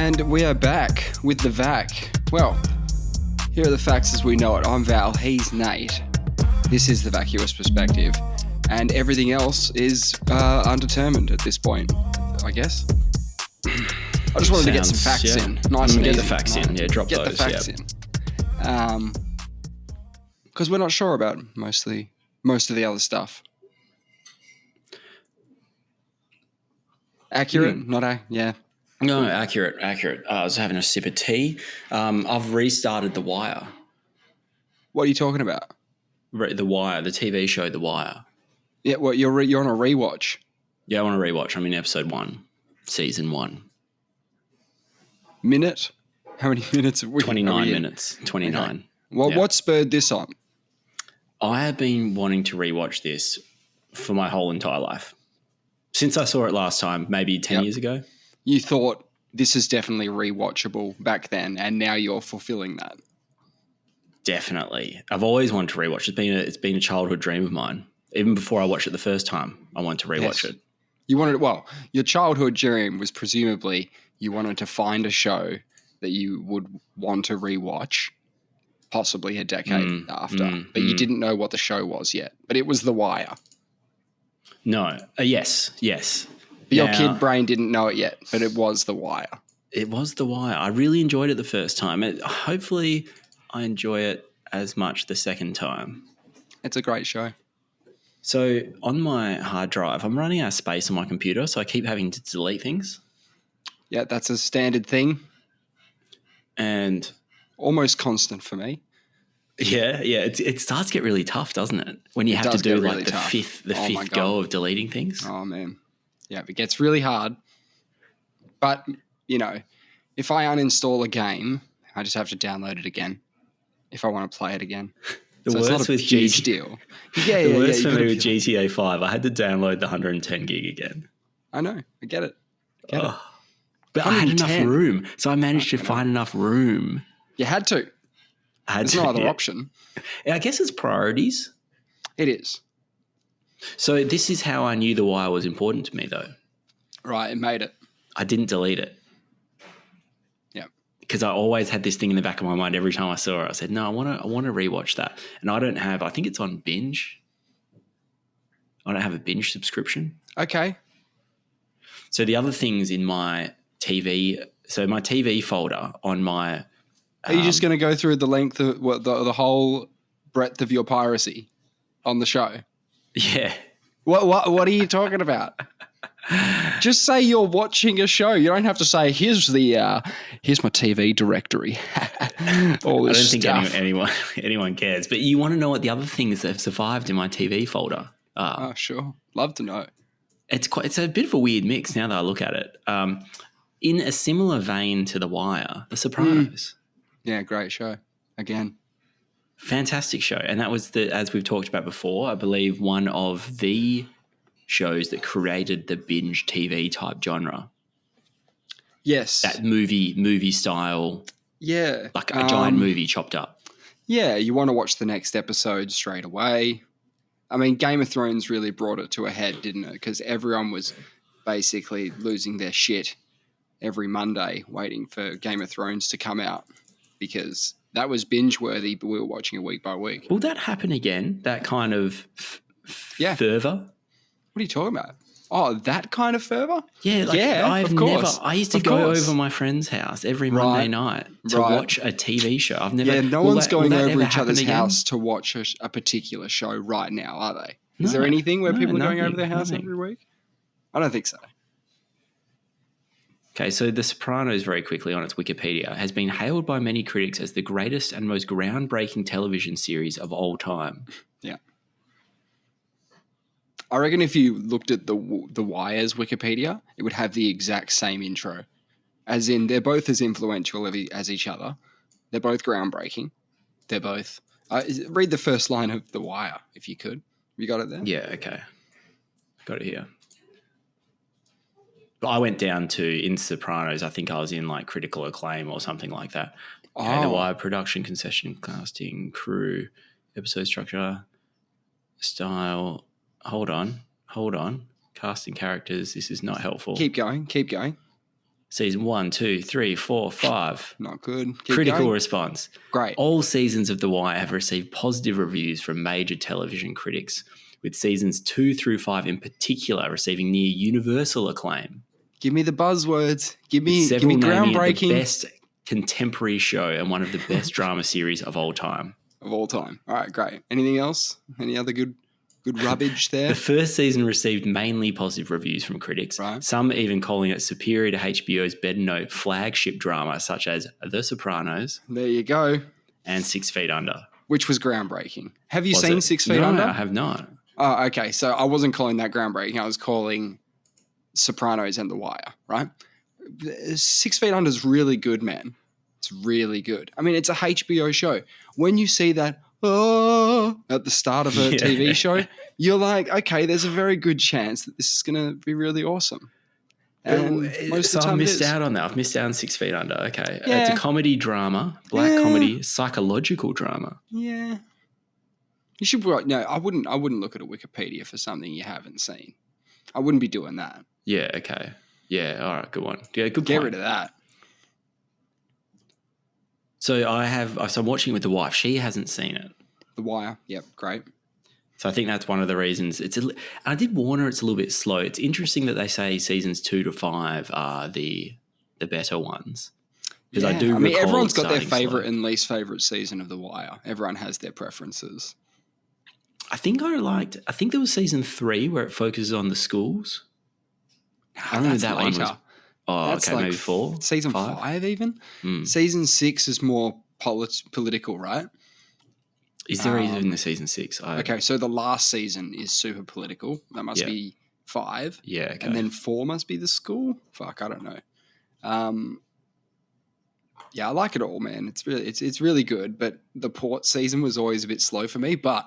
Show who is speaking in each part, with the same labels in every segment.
Speaker 1: And we are back with the Vac. Well, here are the facts as we know it. I'm Val, he's Nate. This is the Vacuous perspective. And everything else is undetermined at this point, I guess. I just wanted to get some facts in. Nice and
Speaker 2: get
Speaker 1: easy.
Speaker 2: The facts in. Yeah, drop
Speaker 1: get
Speaker 2: those.
Speaker 1: Get the facts in. Because we're not sure about most of the other stuff. Accurate? Yeah.
Speaker 2: No, accurate. I was having a sip of tea. I've restarted The Wire.
Speaker 1: What are you talking about?
Speaker 2: The Wire, the TV show The Wire.
Speaker 1: Yeah, well, you're on a rewatch.
Speaker 2: Yeah, I want to rewatch. I'm in episode 1, season 1.
Speaker 1: Minute? How many minutes have we?
Speaker 2: 29 minutes. 29.
Speaker 1: Okay. Well,
Speaker 2: yeah.
Speaker 1: What spurred this on?
Speaker 2: I have been wanting to rewatch this for my whole entire life. Since I saw it last time, maybe 10 years ago.
Speaker 1: You thought this is definitely rewatchable back then, and now you're fulfilling that.
Speaker 2: Definitely. I've always wanted to rewatch. It's been a childhood dream of mine. Even before I watched it the first time, I wanted to rewatch it.
Speaker 1: You wanted, your childhood dream was presumably you wanted to find a show that you would want to rewatch, possibly a decade after, but you didn't know what the show was yet. But it was The Wire.
Speaker 2: No. Yes.
Speaker 1: But your kid brain didn't know it yet, but it was The Wire.
Speaker 2: It was The Wire. I really enjoyed it the first time. Hopefully I enjoy it as much the second time.
Speaker 1: It's a great show.
Speaker 2: So on my hard drive, I'm running out of space on my computer, so I keep having to delete things.
Speaker 1: Yeah, that's a standard thing.
Speaker 2: And
Speaker 1: almost constant for me.
Speaker 2: Yeah. It starts to get really tough, doesn't it? When you have to do like the fifth go of deleting things.
Speaker 1: Oh man. Yeah, it gets really hard. But, if I uninstall a game, I just have to download it again if I want to play it again.
Speaker 2: The worst with
Speaker 1: huge deal.
Speaker 2: The worst for me with GTA 5, I had to download the 110 gig again.
Speaker 1: I know. I get it.
Speaker 2: But I had enough room, so I managed to find enough room.
Speaker 1: You had to. There's no other option.
Speaker 2: I guess it's priorities.
Speaker 1: It is.
Speaker 2: So this is how I knew The Wire was important to me, though.
Speaker 1: Right, it made it.
Speaker 2: I didn't delete it.
Speaker 1: Yeah.
Speaker 2: Because I always had this thing in the back of my mind every time I saw it. I said, no, I want to rewatch that. And I think it's on Binge. I don't have a Binge subscription.
Speaker 1: Okay.
Speaker 2: So the other things in my TV, my TV folder on my...
Speaker 1: Are you just going to go through the length of the whole breadth of your piracy on the show?
Speaker 2: Yeah.
Speaker 1: What are you talking about? Just say you're watching a show. You don't have to say here's my TV directory. All this stuff.
Speaker 2: I don't think anyone cares. But you want to know what the other things that have survived in my TV folder are?
Speaker 1: Oh, sure. Love to know.
Speaker 2: It's a bit of a weird mix now that I look at it. In a similar vein to The Wire, The Sopranos.
Speaker 1: Yeah, great show. Again.
Speaker 2: Fantastic show. And that was, as we've talked about before, I believe one of the shows that created the binge TV type genre.
Speaker 1: Yes.
Speaker 2: That movie style.
Speaker 1: Yeah.
Speaker 2: Like a giant movie chopped up.
Speaker 1: Yeah, you want to watch the next episode straight away. I mean, Game of Thrones really brought it to a head, didn't it? Because everyone was basically losing their shit every Monday waiting for Game of Thrones to come out because that was binge-worthy, but we were watching it week by week.
Speaker 2: Will that happen again, that kind of fervour?
Speaker 1: What are you talking about? Oh, that kind of fervour?
Speaker 2: Yeah,
Speaker 1: of course.
Speaker 2: I used to go over my friend's house every Monday night to watch a TV show. I've never.
Speaker 1: Yeah, no one's going over each other's house to watch a particular show right now, are they? Is there anything where people are going over their house every week? I don't think so.
Speaker 2: Okay, so The Sopranos, very quickly on its Wikipedia, has been hailed by many critics as the greatest and most groundbreaking television series of all time.
Speaker 1: Yeah. I reckon if you looked at the Wire's Wikipedia, it would have the exact same intro. As in, they're both as influential as each other. They're both groundbreaking. They're both... read the first line of The Wire, if you could. Have you got it there?
Speaker 2: Yeah, okay. Got it here. But I went down to, in Sopranos, I think I was in like critical acclaim or something like that. Okay, The Wire, production, concession, casting, crew, episode structure, style... Hold on. Casting characters. This is not helpful.
Speaker 1: Keep going.
Speaker 2: Season 1, 2, 3, 4, 5.
Speaker 1: Not good. Keep
Speaker 2: Critical
Speaker 1: going.
Speaker 2: response.
Speaker 1: Great.
Speaker 2: All seasons of The Wire have received positive reviews from major television critics, with seasons 2 through 5 in particular receiving near universal acclaim.
Speaker 1: Give me the buzzwords. Give me
Speaker 2: naming it
Speaker 1: groundbreaking.
Speaker 2: the best contemporary show and one of the best drama series of all time.
Speaker 1: Of all time. All right, great. Anything else? Any other good rubbish there?
Speaker 2: The first season received mainly positive reviews from critics,
Speaker 1: right.
Speaker 2: Some even calling it superior to HBO's better-known flagship drama such as The Sopranos.
Speaker 1: There you go.
Speaker 2: And 6 Feet Under.
Speaker 1: Which was groundbreaking. Have you seen 6 Feet
Speaker 2: Under?
Speaker 1: No,
Speaker 2: I have not.
Speaker 1: Oh, okay. So I wasn't calling that groundbreaking. I was calling Sopranos and The Wire, right? 6 Feet Under is really good, man. It's really good. I mean, it's a HBO show. When you see that at the start of a TV show, you're like, okay, there's a very good chance that this is going to be really awesome. And most of the time
Speaker 2: I've missed out on that. I've missed out on 6 Feet Under. Okay.
Speaker 1: Yeah.
Speaker 2: It's a comedy drama, black comedy, psychological drama.
Speaker 1: Yeah. You should. No, I wouldn't look at a Wikipedia for something you haven't seen. I wouldn't be doing that.
Speaker 2: Yeah. Okay. Yeah. All right. Good one. Yeah. Good.
Speaker 1: Get
Speaker 2: point.
Speaker 1: rid of that.
Speaker 2: So I'm watching with the wife. She hasn't seen it.
Speaker 1: The Wire. Yep. Great.
Speaker 2: So I think that's one of the reasons. I did warn her it's a little bit slow. It's interesting that they say seasons 2 to 5 are the better ones. Because I do. I mean,
Speaker 1: everyone's got their favorite and least favorite season of The Wire. Everyone has their preferences.
Speaker 2: I think there was season 3 where it focuses on the schools.
Speaker 1: I remember that later.
Speaker 2: One was, that's okay, maybe 4?
Speaker 1: Season 5 even? Season 6 is more political, right?
Speaker 2: Is there even the season 6?
Speaker 1: Okay, so the last season is super political. That must be 5.
Speaker 2: Yeah, okay.
Speaker 1: And then 4 must be the school? Fuck, I don't know. Yeah, I like it all, man. It's really good, but the port season was always a bit slow for me, but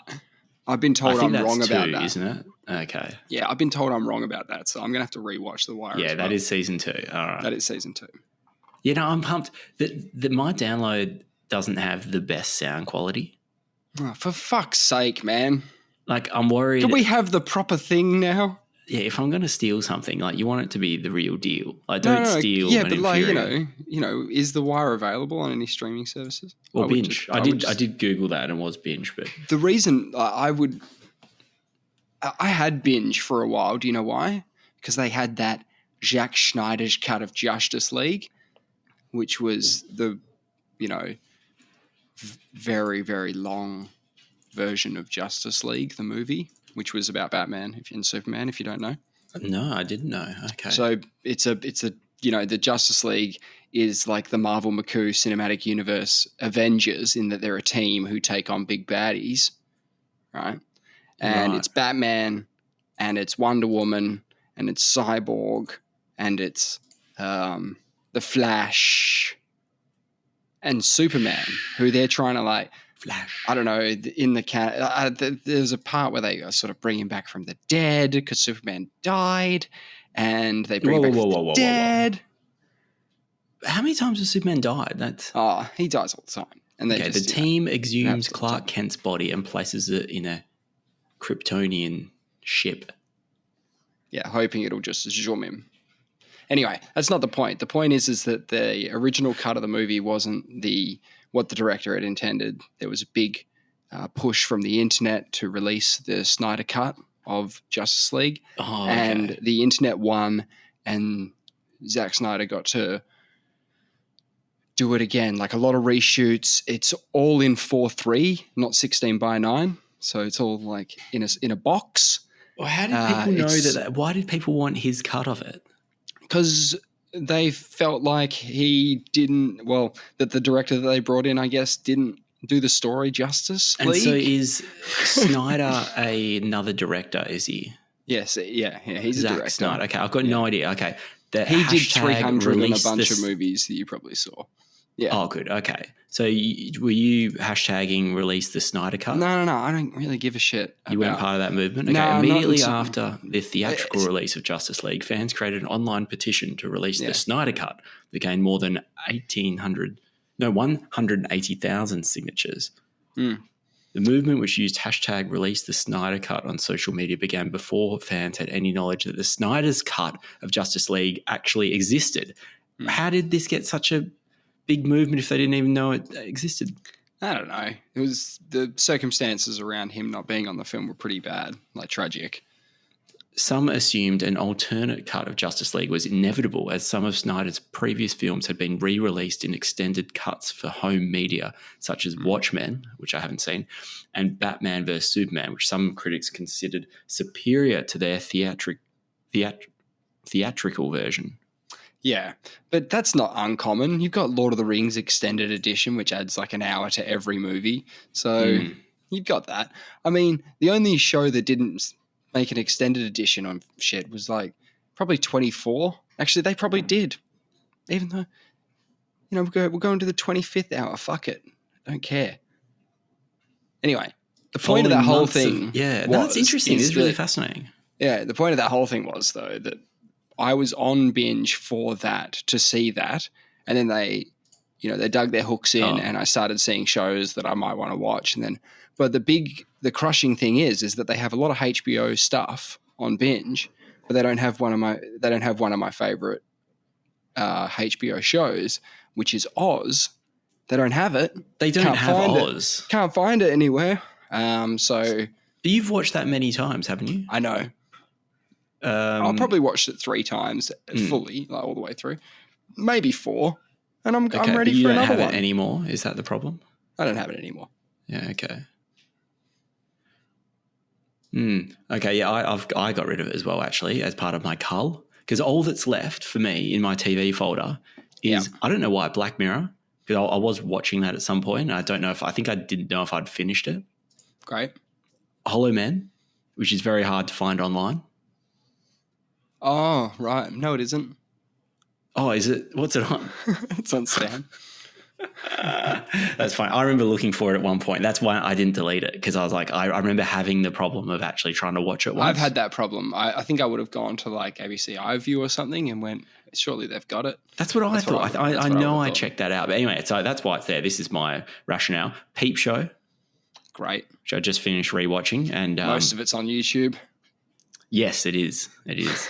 Speaker 1: I've been told I'm wrong about that.
Speaker 2: Isn't it? Okay.
Speaker 1: Yeah, I've been told I'm wrong about that, so I'm going to have to rewatch The Wire.
Speaker 2: Yeah, that is season 2. All right.
Speaker 1: That is season 2.
Speaker 2: You know, I'm pumped that my download doesn't have the best sound quality.
Speaker 1: Oh, for fuck's sake, man.
Speaker 2: Like, I'm worried.
Speaker 1: Can we have the proper thing now?
Speaker 2: Yeah, if I'm going to steal something, like, you want it to be the real deal. Like, don't steal.
Speaker 1: Yeah, but like, you know, is The Wire available on any streaming services?
Speaker 2: Or Binge. I did Google that and it was Binge, but
Speaker 1: the reason I had Binge for a while. Do you know why? Because they had that Zack Snyder's cut of Justice League, which was the, very, very long version of Justice League, the movie, which was about Batman and Superman, if you don't know.
Speaker 2: No, I didn't know. Okay.
Speaker 1: So it's a the Justice League is like the Marvel McCoo cinematic universe Avengers, in that they're a team who take on big baddies, right? And it's Batman, and it's Wonder Woman, and it's Cyborg, and it's the Flash, and Superman, who they're trying to like.
Speaker 2: Flash.
Speaker 1: I don't know. In the there's a part where they sort of bring him back from the dead because Superman died, and they bring him back from the dead.
Speaker 2: How many times has Superman died?
Speaker 1: He dies all the time. And
Speaker 2: the team exhumes Clark Kent's body and places it in a Kryptonian ship.
Speaker 1: Yeah, hoping it'll just zoom him. Anyway, that's not the point. The point is that the original cut of the movie wasn't what the director had intended. There was a big push from the internet to release the Snyder cut of Justice League.
Speaker 2: Oh, okay.
Speaker 1: And the internet won, and Zack Snyder got to do it again. Like a lot of reshoots. It's all in 4:3, not 16:9. So it's all like in a box.
Speaker 2: Well, how did people know that? Why did people want his cut of it?
Speaker 1: Because they felt like that the director that they brought in, I guess, didn't do the story justice.
Speaker 2: And so is Snyder another director, is he?
Speaker 1: Yes, yeah, he's a director.
Speaker 2: Snyder. Okay, I've got no idea. Okay.
Speaker 1: He did 300 in a bunch of movies that you probably saw. Yeah.
Speaker 2: Oh, good. Okay. So were you hashtagging release the Snyder cut?
Speaker 1: No. I don't really give a shit.
Speaker 2: You weren't part of that movement? Okay.
Speaker 1: No,
Speaker 2: immediately after the theatrical release of Justice League, fans created an online petition to release the Snyder cut that gained more than 180,000 signatures.
Speaker 1: Mm.
Speaker 2: The movement, which used hashtag release the Snyder cut on social media, began before fans had any knowledge that the Snyder's cut of Justice League actually existed, How did this get such a big movement if they didn't even know it existed?
Speaker 1: I don't know. It was the circumstances around him not being on the film were pretty bad, like tragic.
Speaker 2: Some assumed an alternate cut of Justice League was inevitable, as some of Snyder's previous films had been re-released in extended cuts for home media, such as Watchmen, which I haven't seen, and Batman vs Superman, which some critics considered superior to their theatrical version.
Speaker 1: Yeah, but that's not uncommon. You've got Lord of the Rings extended edition, which adds like an hour to every movie. So you've got that. I mean, the only show that didn't make an extended edition on shit was like probably 24. Actually, they probably did. Even though, we're going to the 25th hour. Fuck it. I don't care. Anyway, the point of that whole thing.
Speaker 2: That's interesting. It's really fascinating.
Speaker 1: Yeah, the point of that whole thing was, though, that I was on binge for that, to see that. And then they dug their hooks in and I started seeing shows that I might want to watch. And then, but the crushing thing is that they have a lot of HBO stuff on binge, but they don't have one of my favorite HBO shows, which is Oz. They don't have it.
Speaker 2: They don't have Oz.
Speaker 1: Can't find it anywhere. So
Speaker 2: you've watched that many times, haven't you?
Speaker 1: I know. I'll probably watched it 3 times fully, like all the way through, maybe 4, and I'm ready for another one. You don't have
Speaker 2: it anymore? Is that the problem?
Speaker 1: I don't have it anymore.
Speaker 2: Yeah. Okay. Okay. Yeah. I got rid of it as well, actually, as part of my cull, because all that's left for me in my TV folder is I don't know why, Black Mirror, because I was watching that at some point. I didn't know if I'd finished it.
Speaker 1: Great.
Speaker 2: Hollow Man, which is very hard to find online.
Speaker 1: Oh, right. No, it isn't.
Speaker 2: Oh, is it? What's it on?
Speaker 1: It's on Stan.
Speaker 2: That's fine. I remember looking for it at one point. That's why I didn't delete it, because I was like, I remember having the problem of actually trying to watch it once.
Speaker 1: I've had that problem. I think I would have gone to like ABC iView or something and went, surely they've got it.
Speaker 2: That's what I thought. I know I checked that out. But anyway, so that's why it's there. This is my rationale. Peep Show.
Speaker 1: Great.
Speaker 2: Which I just finished rewatching. And
Speaker 1: most of it's on YouTube.
Speaker 2: Yes, it is. It is.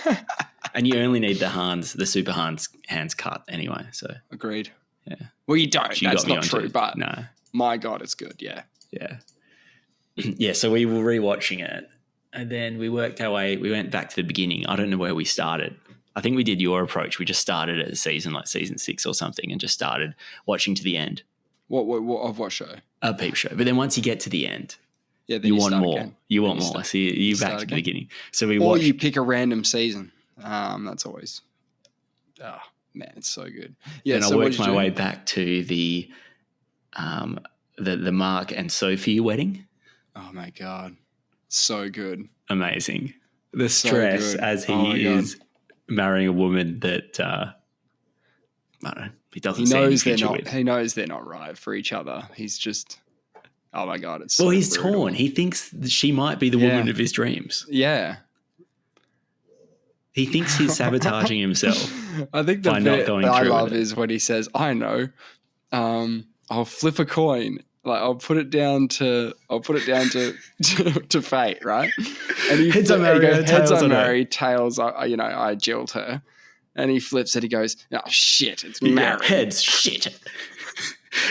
Speaker 2: And you only need the Super Hans cut anyway. So
Speaker 1: agreed.
Speaker 2: Yeah.
Speaker 1: Well, you don't. That's not true. But no, my God, it's good. Yeah.
Speaker 2: Yeah. Yeah. So we were rewatching it, and then we worked our way. We went back to the beginning. I don't know where we started. I think we did your approach. We just started at season 6 or something, and just started watching to the end.
Speaker 1: What of what show?
Speaker 2: A Peep Show. But then once you get to the end.
Speaker 1: Yeah, then you
Speaker 2: want more.
Speaker 1: Again.
Speaker 2: You want more. So you back to the beginning. So
Speaker 1: or you pick a random season. That's always. Oh man, it's so good. Yeah,
Speaker 2: and I worked my way back to the Mark and Sophie wedding.
Speaker 1: Oh my God, so good,
Speaker 2: amazing. The stress as he is marrying a woman that I don't know. He doesn't.
Speaker 1: He knows they're not right for each other. He's just. Oh my God, it's so
Speaker 2: he's
Speaker 1: brutal.
Speaker 2: torn. He thinks that she might be the woman of his dreams.
Speaker 1: Yeah.
Speaker 2: He thinks he's sabotaging himself.
Speaker 1: I think the bit that I love is when he says, I know, I'll flip a coin. Like I'll put it down to fate, right? And he
Speaker 2: heads I marry,
Speaker 1: heads I marry, tails I jilled her. And he flips it, he goes, oh shit, it's married.
Speaker 2: Heads, shit.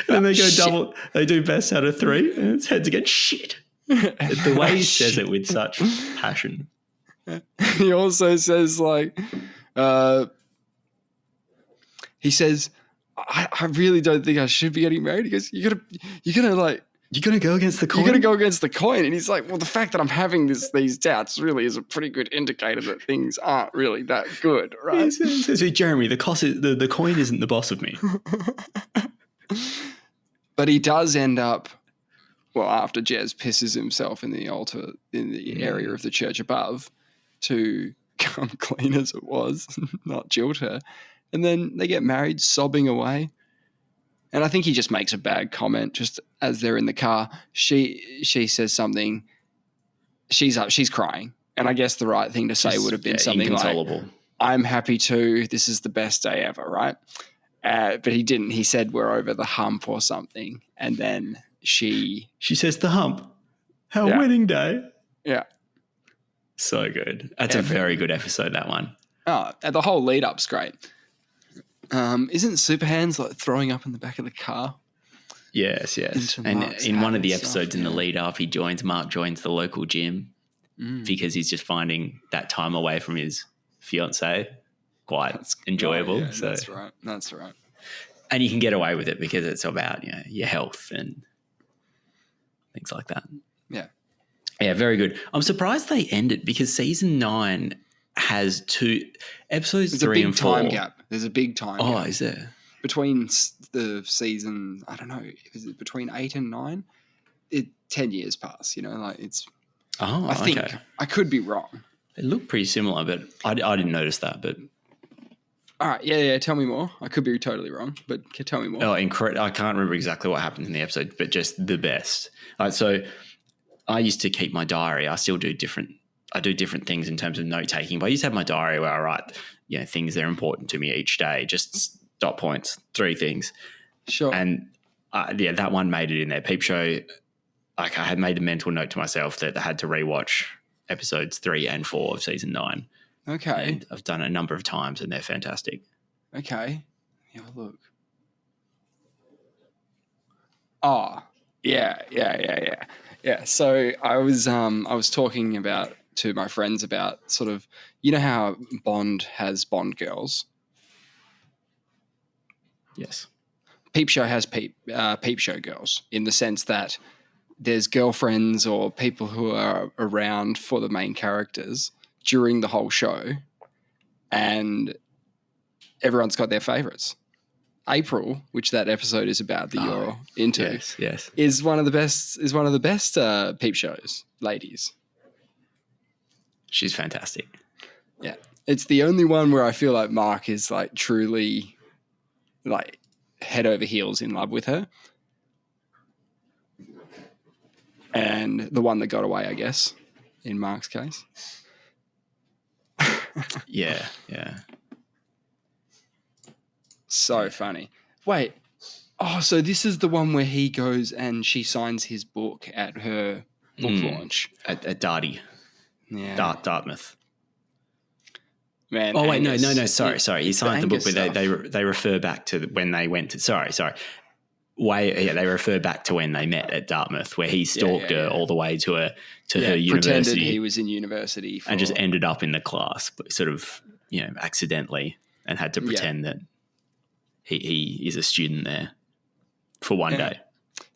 Speaker 2: And they go double. They do best out of 3, and it's heads again. Shit. The way he says it with such passion.
Speaker 1: He also says he says, I really don't think I should be getting married. He goes, you're gonna go against the coin. You're gonna go against the coin. And he's like, well, the fact that I'm having these doubts really is a pretty good indicator that things aren't really that good, right?
Speaker 2: He says, Jeremy, the coin isn't the boss of me.
Speaker 1: But he does end up, after Jez pisses himself in the altar in the area of the church above to come clean as it was, not jilt her. And then they get married, sobbing away. And I think he just makes a bad comment just as they're in the car. She says something. She's crying. And I guess the right thing to say would have been something like, I'm happy too. This is the best day ever, right? But he didn't. He said we're over the hump or something. And then she
Speaker 2: says the hump. Our wedding day.
Speaker 1: Yeah.
Speaker 2: So good. That's a very good episode, that one.
Speaker 1: Oh, and the whole lead up's great. Isn't Superhands like throwing up in the back of the car?
Speaker 2: Yes.
Speaker 1: Into
Speaker 2: And
Speaker 1: Mark's
Speaker 2: in
Speaker 1: hat
Speaker 2: one of the
Speaker 1: and stuff,
Speaker 2: episodes in the
Speaker 1: yeah.
Speaker 2: lead up, Mark joins the local gym because he's just finding that time away from his fiance quite enjoyable.
Speaker 1: Oh, yeah,
Speaker 2: so
Speaker 1: That's right.
Speaker 2: And you can get away with it because it's about your health and things like that. Yeah, very good. I'm surprised they ended because season 9 has 2 episodes.
Speaker 1: There's
Speaker 2: 3
Speaker 1: a
Speaker 2: and
Speaker 1: big
Speaker 2: 4.
Speaker 1: time gap. There's a big time gap.
Speaker 2: Oh, is there?
Speaker 1: Between the season, I don't know, is it between 8 and 9? 10 years pass, like it's...
Speaker 2: Oh,
Speaker 1: I think.
Speaker 2: okay.
Speaker 1: I could be wrong.
Speaker 2: They look pretty similar, but I didn't notice that. But
Speaker 1: all right, yeah, tell me more. I could be totally wrong, but tell me more.
Speaker 2: Oh, incredible! I can't remember exactly what happened in the episode, but just the best. So I used to keep my diary. I still do different. I do different things in terms of note taking, but I used to have my diary where I write, things that are important to me each day, just dot points, 3 things.
Speaker 1: Sure.
Speaker 2: And that one made it in there. Peep Show. Like I had made a mental note to myself that I had to rewatch episodes 3 and 4 of season 9.
Speaker 1: Okay.
Speaker 2: And I've done it a number of times, and they're fantastic.
Speaker 1: Okay. Have a look. Oh, yeah. So I was talking to my friends about sort of, how Bond has Bond girls.
Speaker 2: Yes.
Speaker 1: Peep Show has Peep Show girls in the sense that there's girlfriends or people who are around for the main characters during the whole show, and everyone's got their favorites. April, which that episode is about that you're into,
Speaker 2: yes,
Speaker 1: is one of the best Peep Shows ladies.
Speaker 2: She's fantastic.
Speaker 1: Yeah, it's the only one where I feel like Mark is like truly like head over heels in love with her. And the one that got away, I guess, in Mark's case.
Speaker 2: Yeah.
Speaker 1: So funny. Wait. Oh, so this is the one where he goes and she signs his book at her book launch.
Speaker 2: At Darty.
Speaker 1: Yeah.
Speaker 2: Dartmouth.
Speaker 1: Man.
Speaker 2: Oh, wait,
Speaker 1: Angus.
Speaker 2: no. Sorry. He signed the book, but they refer back to when they went to... Sorry. They refer back to when they met at Dartmouth, where he stalked her all the way to her university.
Speaker 1: Pretended he was in university.
Speaker 2: And just ended up in the class, but sort of, accidentally, and had to pretend that he is a student there for one day.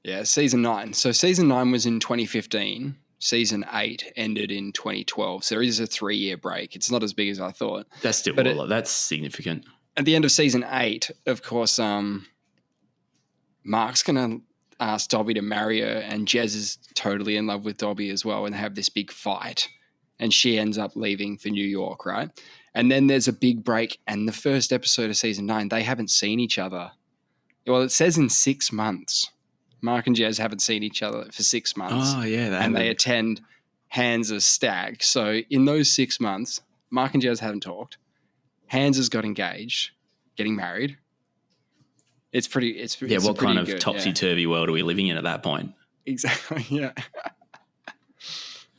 Speaker 1: Yeah, season 9. So season 9 was in 2015. Season 8 ended in 2012. So there is a 3-year break. It's not as big as I thought.
Speaker 2: That's still that's significant.
Speaker 1: At the end of season 8, of course, Mark's going to ask Dobby to marry her, and Jez is totally in love with Dobby as well, and they have this big fight, and she ends up leaving for New York, right? And then there's a big break, and the first episode of season 9, they haven't seen each other. Well, it says in 6 months. Mark and Jez haven't seen each other for 6 months.
Speaker 2: Oh, yeah.
Speaker 1: And they attend Hans' stag. So in those 6 months, Mark and Jez haven't talked. Hans has got engaged, getting married. It's
Speaker 2: what kind of topsy-turvy world are we living in at that point?
Speaker 1: Exactly, yeah.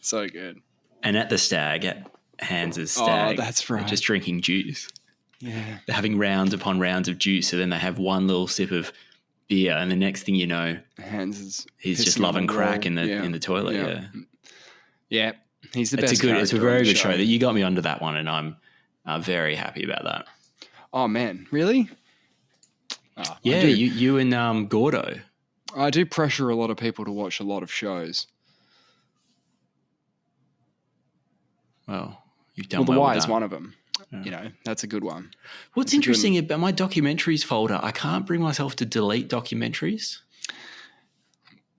Speaker 1: So good.
Speaker 2: And at the stag, at Hans' stag,
Speaker 1: that's right.
Speaker 2: They're just drinking juice.
Speaker 1: Yeah.
Speaker 2: They're having rounds upon rounds of juice, so then they have one little sip of beer, and the next thing you know, he's just loving crack in the toilet.
Speaker 1: Yeah. He's the best.
Speaker 2: It's a very good show. That you got me onto that one, and I'm very happy about that.
Speaker 1: Oh man, really?
Speaker 2: Oh, yeah, you and Gordo.
Speaker 1: I do pressure a lot of people to watch a lot of shows.
Speaker 2: Well, you've done
Speaker 1: The Wire is one of them. Yeah. That's a good one.
Speaker 2: What's interesting about my documentaries folder, I can't bring myself to delete documentaries.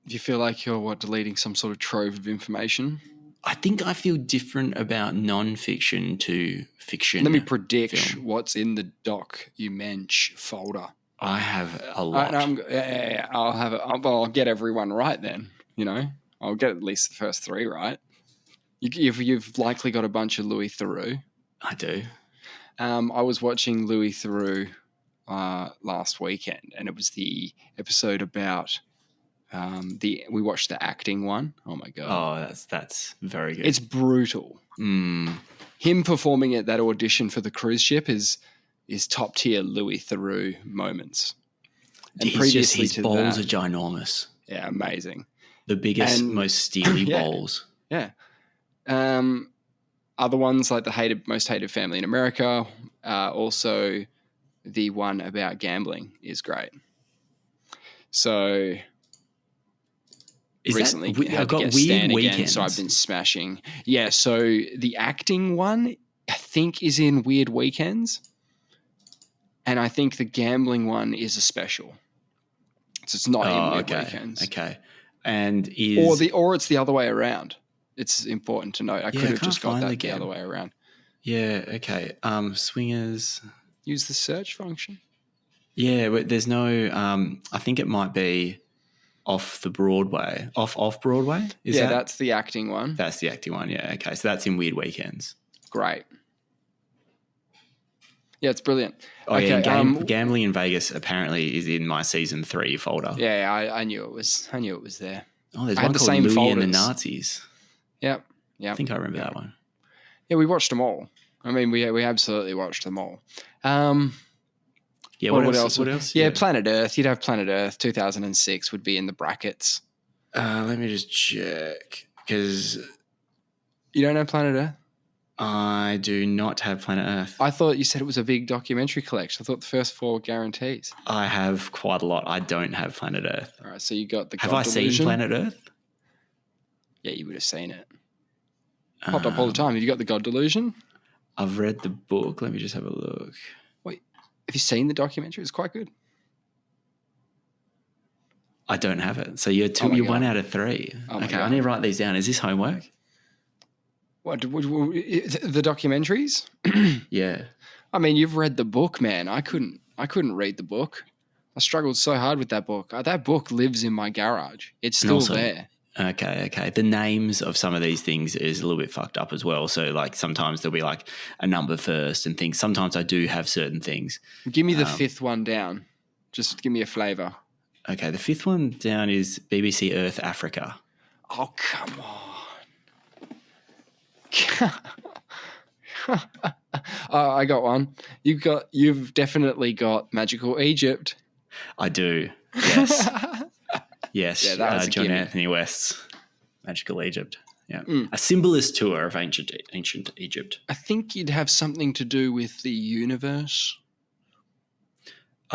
Speaker 1: Do you feel like you're deleting some sort of trove of information?
Speaker 2: I think I feel different about non-fiction to fiction.
Speaker 1: Let me predict
Speaker 2: film.
Speaker 1: What's in the documench folder.
Speaker 2: I have a lot.
Speaker 1: I'll get everyone right then. I'll get at least the first 3 right. You've likely got a bunch of Louis Theroux.
Speaker 2: I do.
Speaker 1: I was watching Louis Theroux last weekend, and it was the episode about we watched the acting one. Oh my god!
Speaker 2: Oh, that's very good.
Speaker 1: It's brutal. Him performing at that audition for the cruise ship is is top tier Louis Theroux moments. And
Speaker 2: His bowls are ginormous.
Speaker 1: Yeah, amazing.
Speaker 2: The biggest, most steely bowls.
Speaker 1: Yeah. Other ones like the most hated family in America. Also, the one about gambling is great. So recently
Speaker 2: I've got weird weekends.
Speaker 1: Again, so I've been smashing. Yeah, so the acting one I think is in Weird Weekends, and I think the gambling one is a special. So it's not in Weird Weekends.
Speaker 2: Okay, and
Speaker 1: or it's the other way around. It's important to note. I could have just got that the other way around.
Speaker 2: Yeah. Okay. Swingers.
Speaker 1: Use the search function.
Speaker 2: Yeah, but there's no. I think it might be off Broadway. That's
Speaker 1: the acting one.
Speaker 2: That's the acting one. Yeah. Okay. So that's in Weird Weekends.
Speaker 1: Great. Yeah, it's brilliant.
Speaker 2: Oh, okay, yeah. Gambling in Vegas apparently is in my season 3 folder.
Speaker 1: Yeah, I knew it was. I knew it was there.
Speaker 2: Oh, there's one called Louis folders. And the Nazis.
Speaker 1: Yep.
Speaker 2: I think I remember that one.
Speaker 1: Yeah, we watched them all. I mean, we absolutely watched them all.
Speaker 2: Yeah. What else?
Speaker 1: Yeah, Planet Earth. You'd have Planet Earth. 2006 would be in the brackets.
Speaker 2: Let me just check because
Speaker 1: you don't have Planet Earth.
Speaker 2: I do not have Planet Earth.
Speaker 1: I thought you said it was a big documentary collection. I thought the first 4 were guarantees.
Speaker 2: I have quite a lot. I don't have Planet Earth.
Speaker 1: All right, so you got the.
Speaker 2: Have I seen Planet Earth?
Speaker 1: Yeah, you would have seen it. Popped up all the time. Have you got the God Delusion?
Speaker 2: I've read the book. Let me just have a look.
Speaker 1: Wait, have you seen the documentary? It's quite good.
Speaker 2: I don't have it. So you're 1 out of 3. Okay, I need to write these down. Is this homework?
Speaker 1: What the documentaries?
Speaker 2: Yeah.
Speaker 1: I mean, you've read the book, man. I couldn't read the book. I struggled so hard with that book. That book lives in my garage. It's still there.
Speaker 2: Okay. The names of some of these things is a little bit fucked up as well. So, like, sometimes there'll be, like, a number first and things. Sometimes I do have certain things.
Speaker 1: Give me the 5th one down. Just give me a flavour.
Speaker 2: Okay, the 5th one down is BBC Earth Africa.
Speaker 1: Oh, come on. I got one. You've definitely got Magical Egypt.
Speaker 2: I do. Yes. Yes.
Speaker 1: Yeah, that was
Speaker 2: John Anthony West's Magical Egypt. Yeah. A symbolist tour of ancient Egypt.
Speaker 1: I think you'd have something to do with the universe.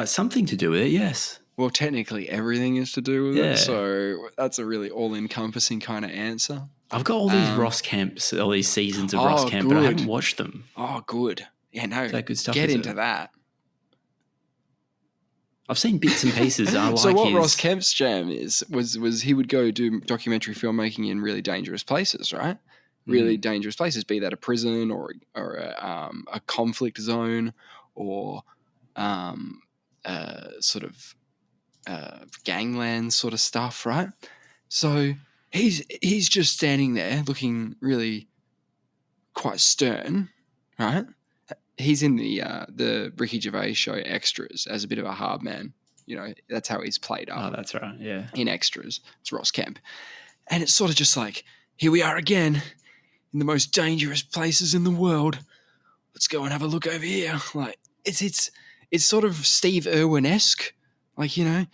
Speaker 2: Something to do with it, yes.
Speaker 1: Well, technically everything is to do with it, so that's a really all-encompassing kind of answer.
Speaker 2: I've got all these Ross Kemps, all these seasons of Ross Kemp, but I haven't watched them.
Speaker 1: Oh, good. Yeah, no,
Speaker 2: is that good stuff,
Speaker 1: get into that.
Speaker 2: I've seen bits and pieces.
Speaker 1: So what Ross Kemp's jam was he would go do documentary filmmaking in really dangerous places, right? Really dangerous places, be that a prison or a conflict zone or sort of gangland sort of stuff, right? So he's just standing there looking really quite stern, right? He's in the Ricky Gervais show Extras as a bit of a hard man. You know, that's how he's played up.
Speaker 2: Oh, that's right, yeah.
Speaker 1: In Extras. It's Ross Kemp. And it's sort of just like, here we are again in the most dangerous places in the world. Let's go and have a look over here. Like, it's sort of Steve Irwin-esque. Like, you know,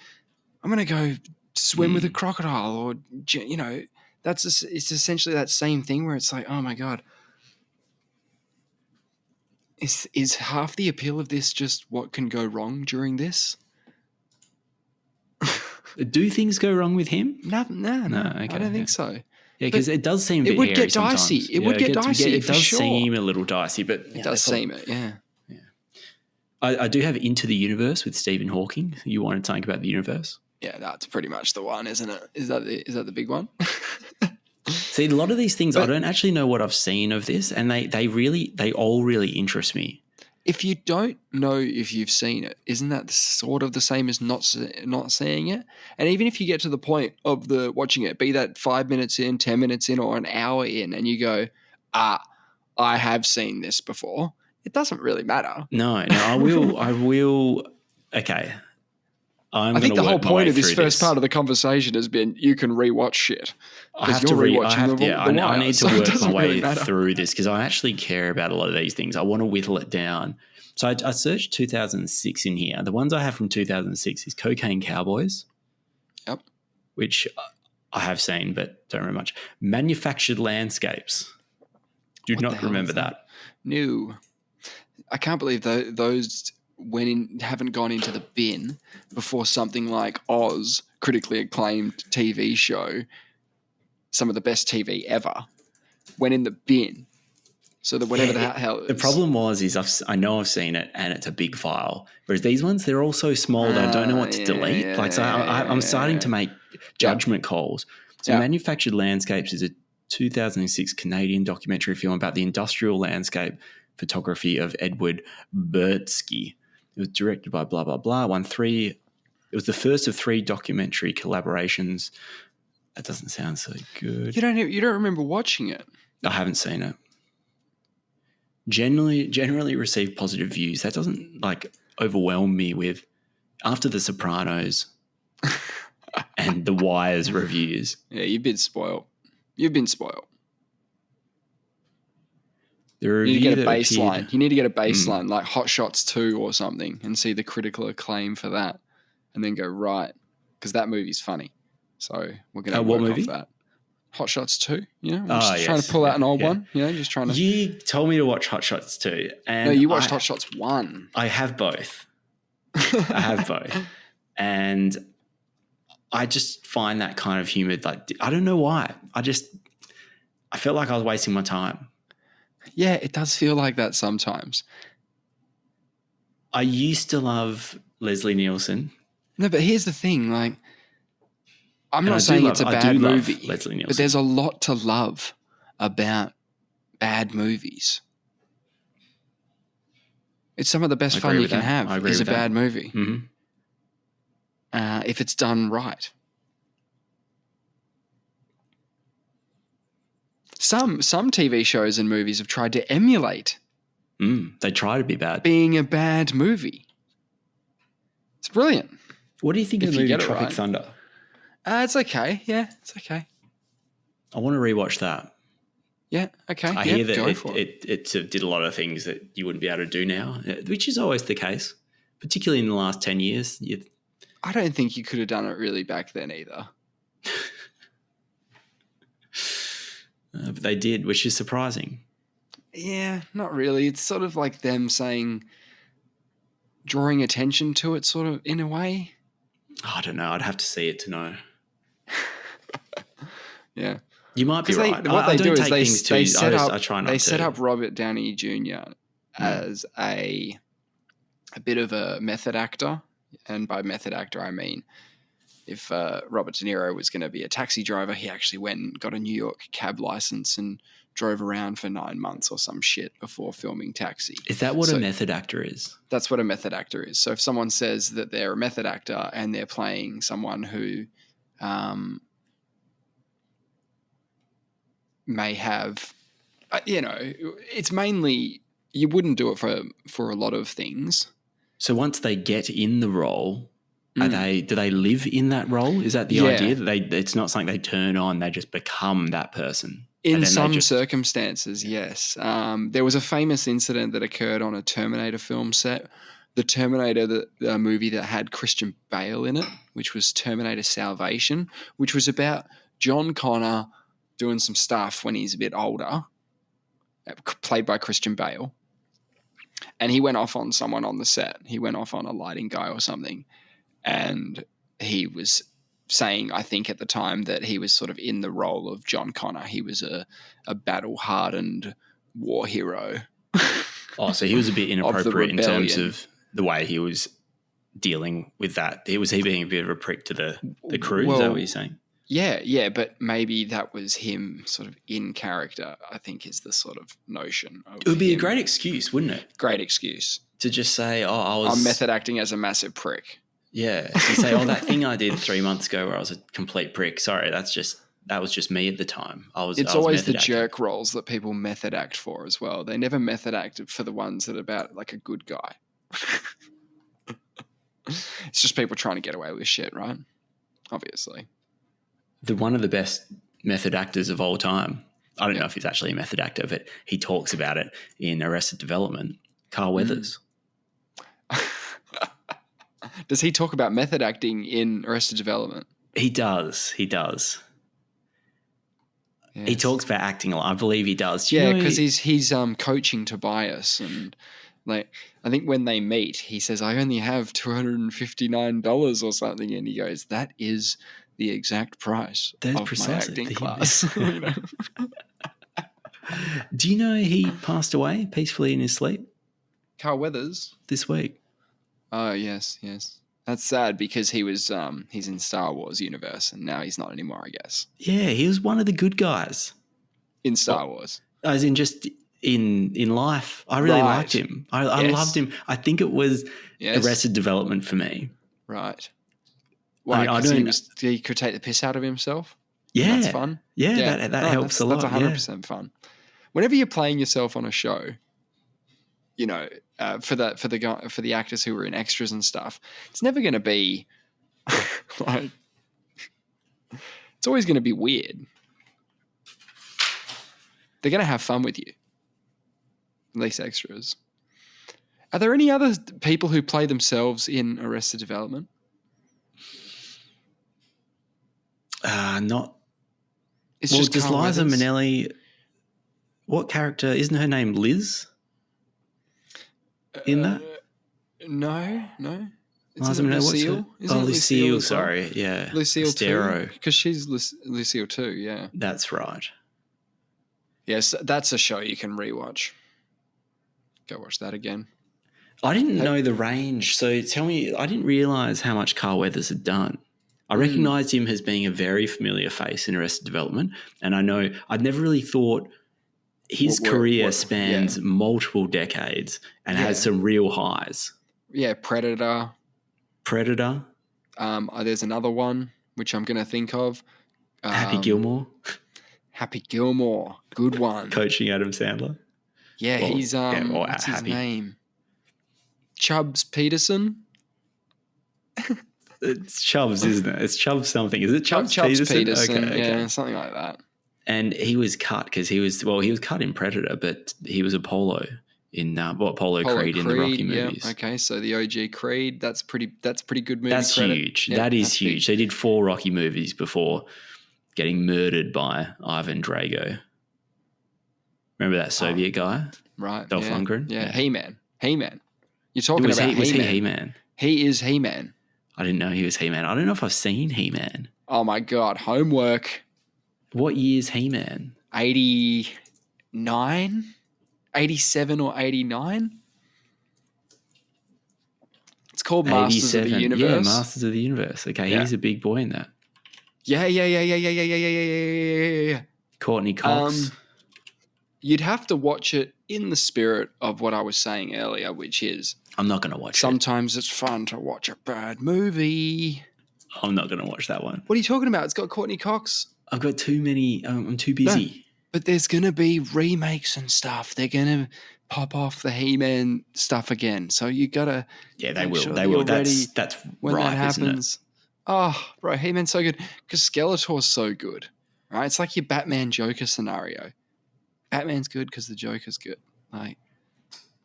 Speaker 1: I'm going to go swim with a crocodile or, you know, it's essentially that same thing where it's like, oh my God. Is half the appeal of this just what can go wrong during this?
Speaker 2: Do things go wrong with him?
Speaker 1: No.
Speaker 2: Okay,
Speaker 1: I don't think so.
Speaker 2: Yeah, because it does seem a bit
Speaker 1: it would
Speaker 2: hairy
Speaker 1: get dicey.
Speaker 2: Sometimes.
Speaker 1: It would get dicey.
Speaker 2: It does seem a little dicey, but
Speaker 1: it does seem it. Yeah.
Speaker 2: I do have Into the Universe with Stephen Hawking. You wanted something about the universe?
Speaker 1: Yeah, that's pretty much the one, isn't it? Is that the big one?
Speaker 2: See, a lot of these things, I don't actually know what I've seen of this, and they all really interest me.
Speaker 1: If you don't know if you've seen it, isn't that sort of the same as not seeing it? And even if you get to the point of watching it, be that 5 minutes in, 10 minutes in, or an hour in, and you go, I have seen this before, it doesn't really matter.
Speaker 2: No, I will. Okay.
Speaker 1: I think the whole point of this first part of the conversation has been you can rewatch shit.
Speaker 2: I have to I need to work my way through this because I actually care about a lot of these things. I want to whittle it down So I searched 2006 in here. The ones I have from 2006 is Cocaine Cowboys.
Speaker 1: Yep.
Speaker 2: Which I have seen but don't remember much. Manufactured Landscapes. Do
Speaker 1: What
Speaker 2: not remember that.
Speaker 1: No. I can't believe those haven't gone into the bin before something like Oz, critically acclaimed TV show, some of the best TV ever, went in the bin. So that whatever the hell it
Speaker 2: the
Speaker 1: is.
Speaker 2: problem is I know I've seen it and it's a big file. Whereas these ones, they're all so small that I don't know what to delete. I'm starting to make judgment calls. So Manufactured Landscapes is a 2006 Canadian documentary film about the industrial landscape photography of Edward Burtsky. It was directed by blah, blah, blah. It was the first of 3 documentary collaborations. That doesn't sound so good.
Speaker 1: You don't remember watching it?
Speaker 2: I haven't seen it. Generally received positive views. That doesn't overwhelm me with after the Sopranos and the Wire's reviews.
Speaker 1: Yeah, you've been spoiled. You need to get a baseline. You need to get a baseline like Hot Shots 2 or something and see the critical acclaim for that and then go, right, because that movie's funny. So we're going to work off that. Hot Shots 2, trying to pull out an old one, just trying to.
Speaker 2: You told me to watch Hot Shots 2. And
Speaker 1: no, you watched Hot Shots 1.
Speaker 2: I have both. And I just find that kind of humor, I don't know why. I felt like I was wasting my time.
Speaker 1: Yeah, it does feel like that sometimes.
Speaker 2: I used to love Leslie Nielsen.
Speaker 1: No, but here's the thing, I'm not saying it's a bad movie, but there's a lot to love about bad movies. It's some of the best fun you can have is a bad movie.
Speaker 2: Mm-hmm.
Speaker 1: If it's done right. Some TV shows and movies have tried to emulate.
Speaker 2: They try to be bad.
Speaker 1: Being a bad movie. It's brilliant.
Speaker 2: What do you think of the movie Tropic Thunder?
Speaker 1: It's okay. Yeah, it's okay.
Speaker 2: I want to rewatch that.
Speaker 1: Yeah, okay.
Speaker 2: I hear that it did a lot of things that you wouldn't be able to do now, which is always the case, particularly in the last 10 years.
Speaker 1: I don't think you could have done it really back then either.
Speaker 2: But they did, which is surprising.
Speaker 1: Yeah, not really. It's sort of like them drawing attention to it sort of in a way.
Speaker 2: I don't know. I'd have to see it to know.
Speaker 1: Yeah.
Speaker 2: You might be right.
Speaker 1: What they do is they set
Speaker 2: up
Speaker 1: Robert Downey Jr. as a bit of a method actor. And by method actor, I mean if Robert De Niro was going to be a taxi driver, he actually went and got a New York cab license and drove around for 9 months or some shit before filming Taxi.
Speaker 2: Is that what a method actor is?
Speaker 1: That's what a method actor is. So if someone says that they're a method actor and they're playing someone who may have, it's mainly, you wouldn't do it for a lot of things.
Speaker 2: So once they get in the role, do they live in that role? Is that the idea that it's not something they turn on, they just become that person?
Speaker 1: In some circumstances, yes. There was a famous incident that occurred on a Terminator film set. The Terminator, the movie that had Christian Bale in it, which was Terminator Salvation, which was about John Connor doing some stuff when he's a bit older, played by Christian Bale. And he went off on someone on the set. He went off on a lighting guy or something. And he was saying, I think at the time, that he was sort of in the role of John Connor. He was a battle-hardened war hero.
Speaker 2: Oh, so he was a bit inappropriate in terms of the way he was dealing with that. Was he being a bit of a prick to the crew? Is that what you're saying?
Speaker 1: Yeah, but maybe that was him sort of in character, I think is the sort of notion.
Speaker 2: It would be a great excuse, wouldn't it?
Speaker 1: Great excuse.
Speaker 2: To just say, I'm
Speaker 1: method acting as a massive prick.
Speaker 2: Yeah. To say, that thing I did 3 months ago where I was a complete prick. Sorry, that was just me at the time.
Speaker 1: It's always the jerk roles that people method act for as well. They never method acted for the ones that are about like a good guy. It's just people trying to get away with shit, right? Obviously.
Speaker 2: One of the best method actors of all time. I don't know if he's actually a method actor, but he talks about it in Arrested Development. Carl Weathers.
Speaker 1: Does he talk about method acting in Arrested Development?
Speaker 2: He does.
Speaker 1: Yes.
Speaker 2: He talks about acting a lot. I believe he does.
Speaker 1: Yeah, because he's coaching Tobias, and like I think when they meet, he says, "I only have $259 or something," and he goes, "That is the exact price of my acting class." You know?
Speaker 2: Do you know he passed away peacefully in his sleep
Speaker 1: Carl Weathers
Speaker 2: this week?
Speaker 1: Oh yes. That's sad because he was he's in Star Wars universe and now he's not anymore, I guess.
Speaker 2: Yeah, he was one of the good guys
Speaker 1: In Star Wars.
Speaker 2: As in just in life. I really liked him. I loved him. I think it was Arrested Development for me.
Speaker 1: Right. Why? Did he could take the piss out of himself?
Speaker 2: Yeah.
Speaker 1: That's fun.
Speaker 2: Yeah, that helps a lot.
Speaker 1: That's 100% fun. Whenever you're playing yourself on a show, you know, for the actors who were in extras and stuff, it's never going to be like, it's always going to be weird. They're going to have fun with you, at least extras. Are there any other people who play themselves in Arrested Development?
Speaker 2: Not.
Speaker 1: It's just
Speaker 2: does
Speaker 1: Carl
Speaker 2: Liza
Speaker 1: Weathers?
Speaker 2: Minnelli? What character isn't her name Liz? In that?
Speaker 1: No.
Speaker 2: Liza Minnelli,
Speaker 1: Lucille?
Speaker 2: Isn't it Lucille, sorry. Yeah.
Speaker 1: Lucille
Speaker 2: Theroux.
Speaker 1: too. Because she's Lucille too, yeah.
Speaker 2: That's right.
Speaker 1: Yes, that's a show you can rewatch. Go watch that again.
Speaker 2: I didn't know the range, so tell me, I didn't realise how much Carl Weathers had done. I recognised him as being a very familiar face in Arrested Development, and I know I'd never really thought his career spans multiple decades and has some real highs.
Speaker 1: Yeah, Predator. There's another one which I'm going to think of.
Speaker 2: Happy Gilmore.
Speaker 1: Happy Gilmore, good one.
Speaker 2: Coaching Adam Sandler.
Speaker 1: Yeah, he's what's his name? Chubbs Peterson.
Speaker 2: It's Chubbs, isn't it? It's Chubbs something. Is it Chubbs
Speaker 1: Peterson?
Speaker 2: Okay.
Speaker 1: Yeah, something like that.
Speaker 2: And he was cut because he was cut in Predator, but he was Apollo in Apollo Creed in the Rocky movies.
Speaker 1: Yeah. Okay, so the OG Creed, that's pretty good movie.
Speaker 2: That's
Speaker 1: credit.
Speaker 2: huge.
Speaker 1: Yeah,
Speaker 2: that is huge. They did 4 Rocky movies before getting murdered by Ivan Drago. Remember that Soviet guy?
Speaker 1: Right.
Speaker 2: Dolph Lundgren?
Speaker 1: Yeah. He-Man. You're talking about He-Man.
Speaker 2: Was he He-Man?
Speaker 1: He is He-Man.
Speaker 2: I didn't know he was He-Man. I don't know if I've seen He-Man.
Speaker 1: Oh my God. Homework.
Speaker 2: What year is He-Man?
Speaker 1: 89? 87 or 89? It's called Masters of the Universe.
Speaker 2: Yeah, Masters of the Universe. Okay, he's a big boy in that.
Speaker 1: Yeah.
Speaker 2: Courtney Cox.
Speaker 1: You'd have to watch it in the spirit of what I was saying earlier, which is
Speaker 2: I'm not going to watch
Speaker 1: sometimes it's fun to watch a bad movie.
Speaker 2: I'm not going to watch that one.
Speaker 1: What are you talking about? It's got Courtney Cox.
Speaker 2: I've got too many. I'm too busy.
Speaker 1: No, but there's going to be remakes and stuff. They're going to pop off the He-Man stuff again. So you got to
Speaker 2: they will. They will. That's
Speaker 1: when
Speaker 2: right,
Speaker 1: that happens.
Speaker 2: Isn't it?
Speaker 1: Oh, bro, He-Man's so good because Skeletor's so good, right? It's like your Batman Joker scenario. Batman's good because the Joker's good. Like,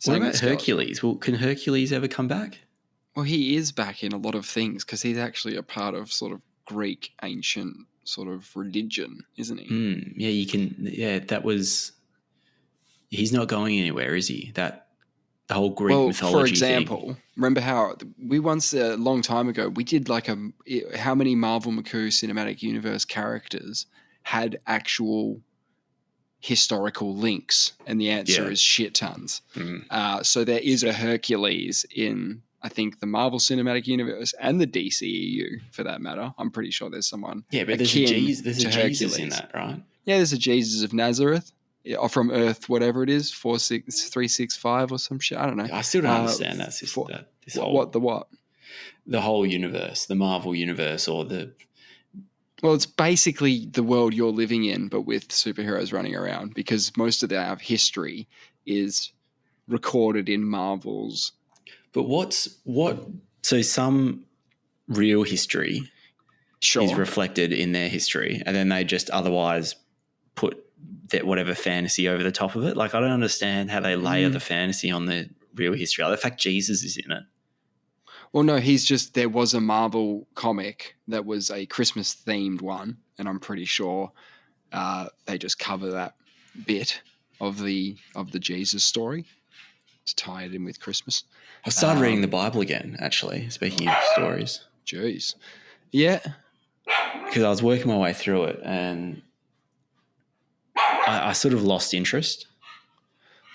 Speaker 2: what about Hercules? Well, can Hercules ever come back?
Speaker 1: Well, he is back in a lot of things because he's actually a part of sort of Greek ancient sort of religion, isn't he?
Speaker 2: Yeah, you can. Yeah, that was. He's not going anywhere, is he? That the whole Greek mythology.
Speaker 1: For example, remember how we once a long time ago we did like how many Marvel McCoo Cinematic Universe characters had actual historical links, and the answer is shit tons. So there is a Hercules in, I think, the Marvel Cinematic Universe and the DCEU for that matter. I'm pretty sure there's someone.
Speaker 2: Yeah, but there's a Jesus in that, right?
Speaker 1: Yeah, there's a Jesus of Nazareth, or from Earth, whatever it is, 365 or some shit. I don't know.
Speaker 2: I still don't understand that. The whole universe, the Marvel universe, or the.
Speaker 1: Well, it's basically the world you're living in, but with superheroes running around, because most of their history is recorded in Marvel's.
Speaker 2: But so some real history is reflected in their history, and then they just otherwise put that whatever fantasy over the top of it. Like, I don't understand how they layer the fantasy on the real history. Like, the fact Jesus is in it.
Speaker 1: Well, no, there was a Marvel comic that was a Christmas themed one, and I'm pretty sure they just cover that bit of the Jesus story to tie it in with Christmas.
Speaker 2: I've started reading the Bible again, actually, speaking of stories.
Speaker 1: Jeez. Yeah.
Speaker 2: Because I was working my way through it and I sort of lost interest.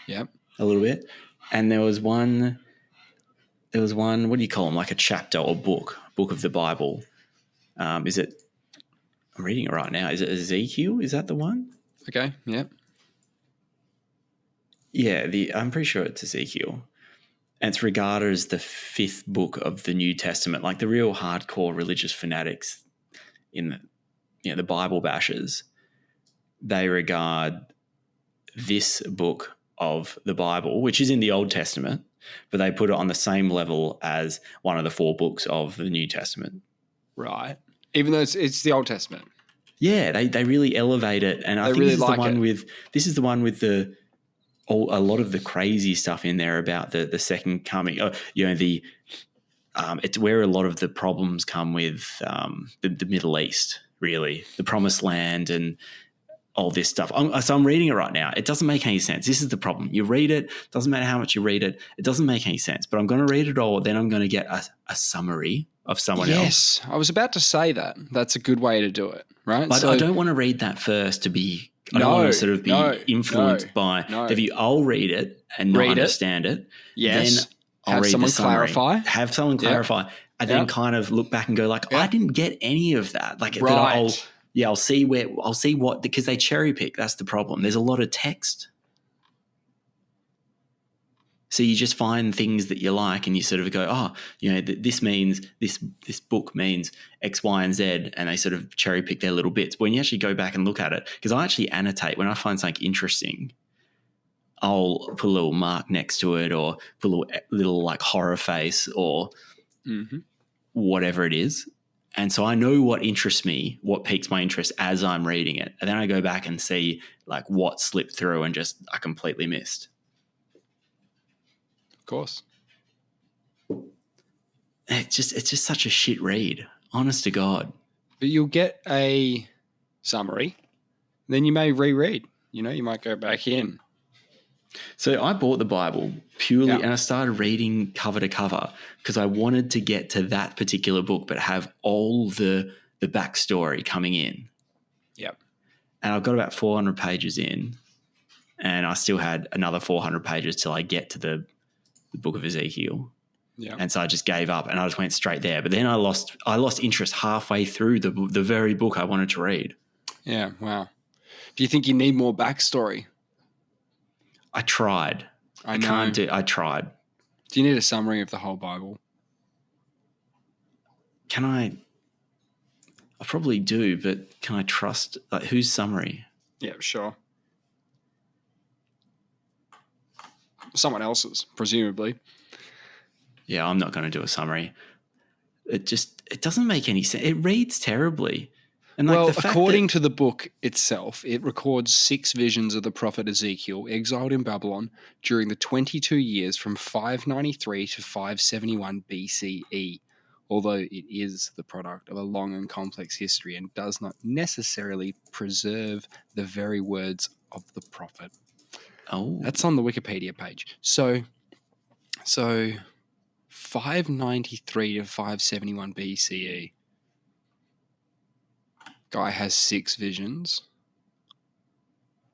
Speaker 1: Yep.
Speaker 2: A little bit. And there was one, what do you call them? Like a chapter or book of the Bible. I'm reading it right now. Is it Ezekiel? Is that the one?
Speaker 1: Okay. Yep.
Speaker 2: Yeah, I'm pretty sure it's Ezekiel. And it's regarded as the 5th book of the New Testament. Like the real hardcore religious fanatics in the Bible bashers, they regard this book of the Bible, which is in the Old Testament, but they put it on the same level as one of the 4 books of the New Testament.
Speaker 1: Right. Even though it's the Old Testament.
Speaker 2: Yeah, they really elevate it. And I think
Speaker 1: really
Speaker 2: this is the one with a lot of the crazy stuff in there about the second coming. It's where a lot of the problems come with the Middle East, really, the Promised Land and all this stuff. So I'm reading it right now. It doesn't make any sense. This is the problem. You read it, doesn't matter how much you read it, it doesn't make any sense. But I'm going to read it all, then I'm going to get a summary of someone else.
Speaker 1: Yes, I was about to say that. That's a good way to do it, right?
Speaker 2: But I don't want to read that first to be... I don't want to sort of be influenced by... I'll read it and not understand it.
Speaker 1: Yes.
Speaker 2: Then I'll read the summary. Have someone clarify. And then kind of look back and go like, I didn't get any of that. Like,
Speaker 1: right.
Speaker 2: I'll see what, because they cherry pick. That's the problem. There's a lot of text. So you just find things that you like and you sort of go, this means, this book means X, Y, and Z, and they sort of cherry pick their little bits. But when you actually go back and look at it, because I actually annotate when I find something interesting, I'll put a little mark next to it or put a little like horror face or whatever it is. And so I know what interests me, what piques my interest as I'm reading it. And then I go back and see like what slipped through and just I completely missed.
Speaker 1: Of course.
Speaker 2: It's just such a shit read, honest to God.
Speaker 1: But you'll get a summary, then you may reread. You might go back in.
Speaker 2: So I bought the Bible purely and I started reading cover to cover because I wanted to get to that particular book but have all the backstory coming in.
Speaker 1: Yep.
Speaker 2: And I've got about 400 pages in and I still had another 400 pages till I get to the book of Ezekiel.
Speaker 1: Yeah.
Speaker 2: And so I just gave up and I just went straight there. But then I lost interest halfway through the very book I wanted to read.
Speaker 1: Yeah, wow. Do you think you need more backstory?
Speaker 2: I tried.
Speaker 1: I know.
Speaker 2: I tried.
Speaker 1: Do you need a summary of the whole Bible?
Speaker 2: Can I? I probably do, but can I trust whose summary?
Speaker 1: Yeah, sure. Someone else's, presumably.
Speaker 2: Yeah, I'm not going to do a summary. It doesn't make any sense. It reads terribly. And
Speaker 1: according to the book itself, it records 6 visions of the prophet Ezekiel, exiled in Babylon during the 22 years from 593 to 571 BCE, although it is the product of a long and complex history and does not necessarily preserve the very words of the prophet.
Speaker 2: Oh.
Speaker 1: That's on the Wikipedia page. So 593 to 571 BCE. Guy has 6 visions.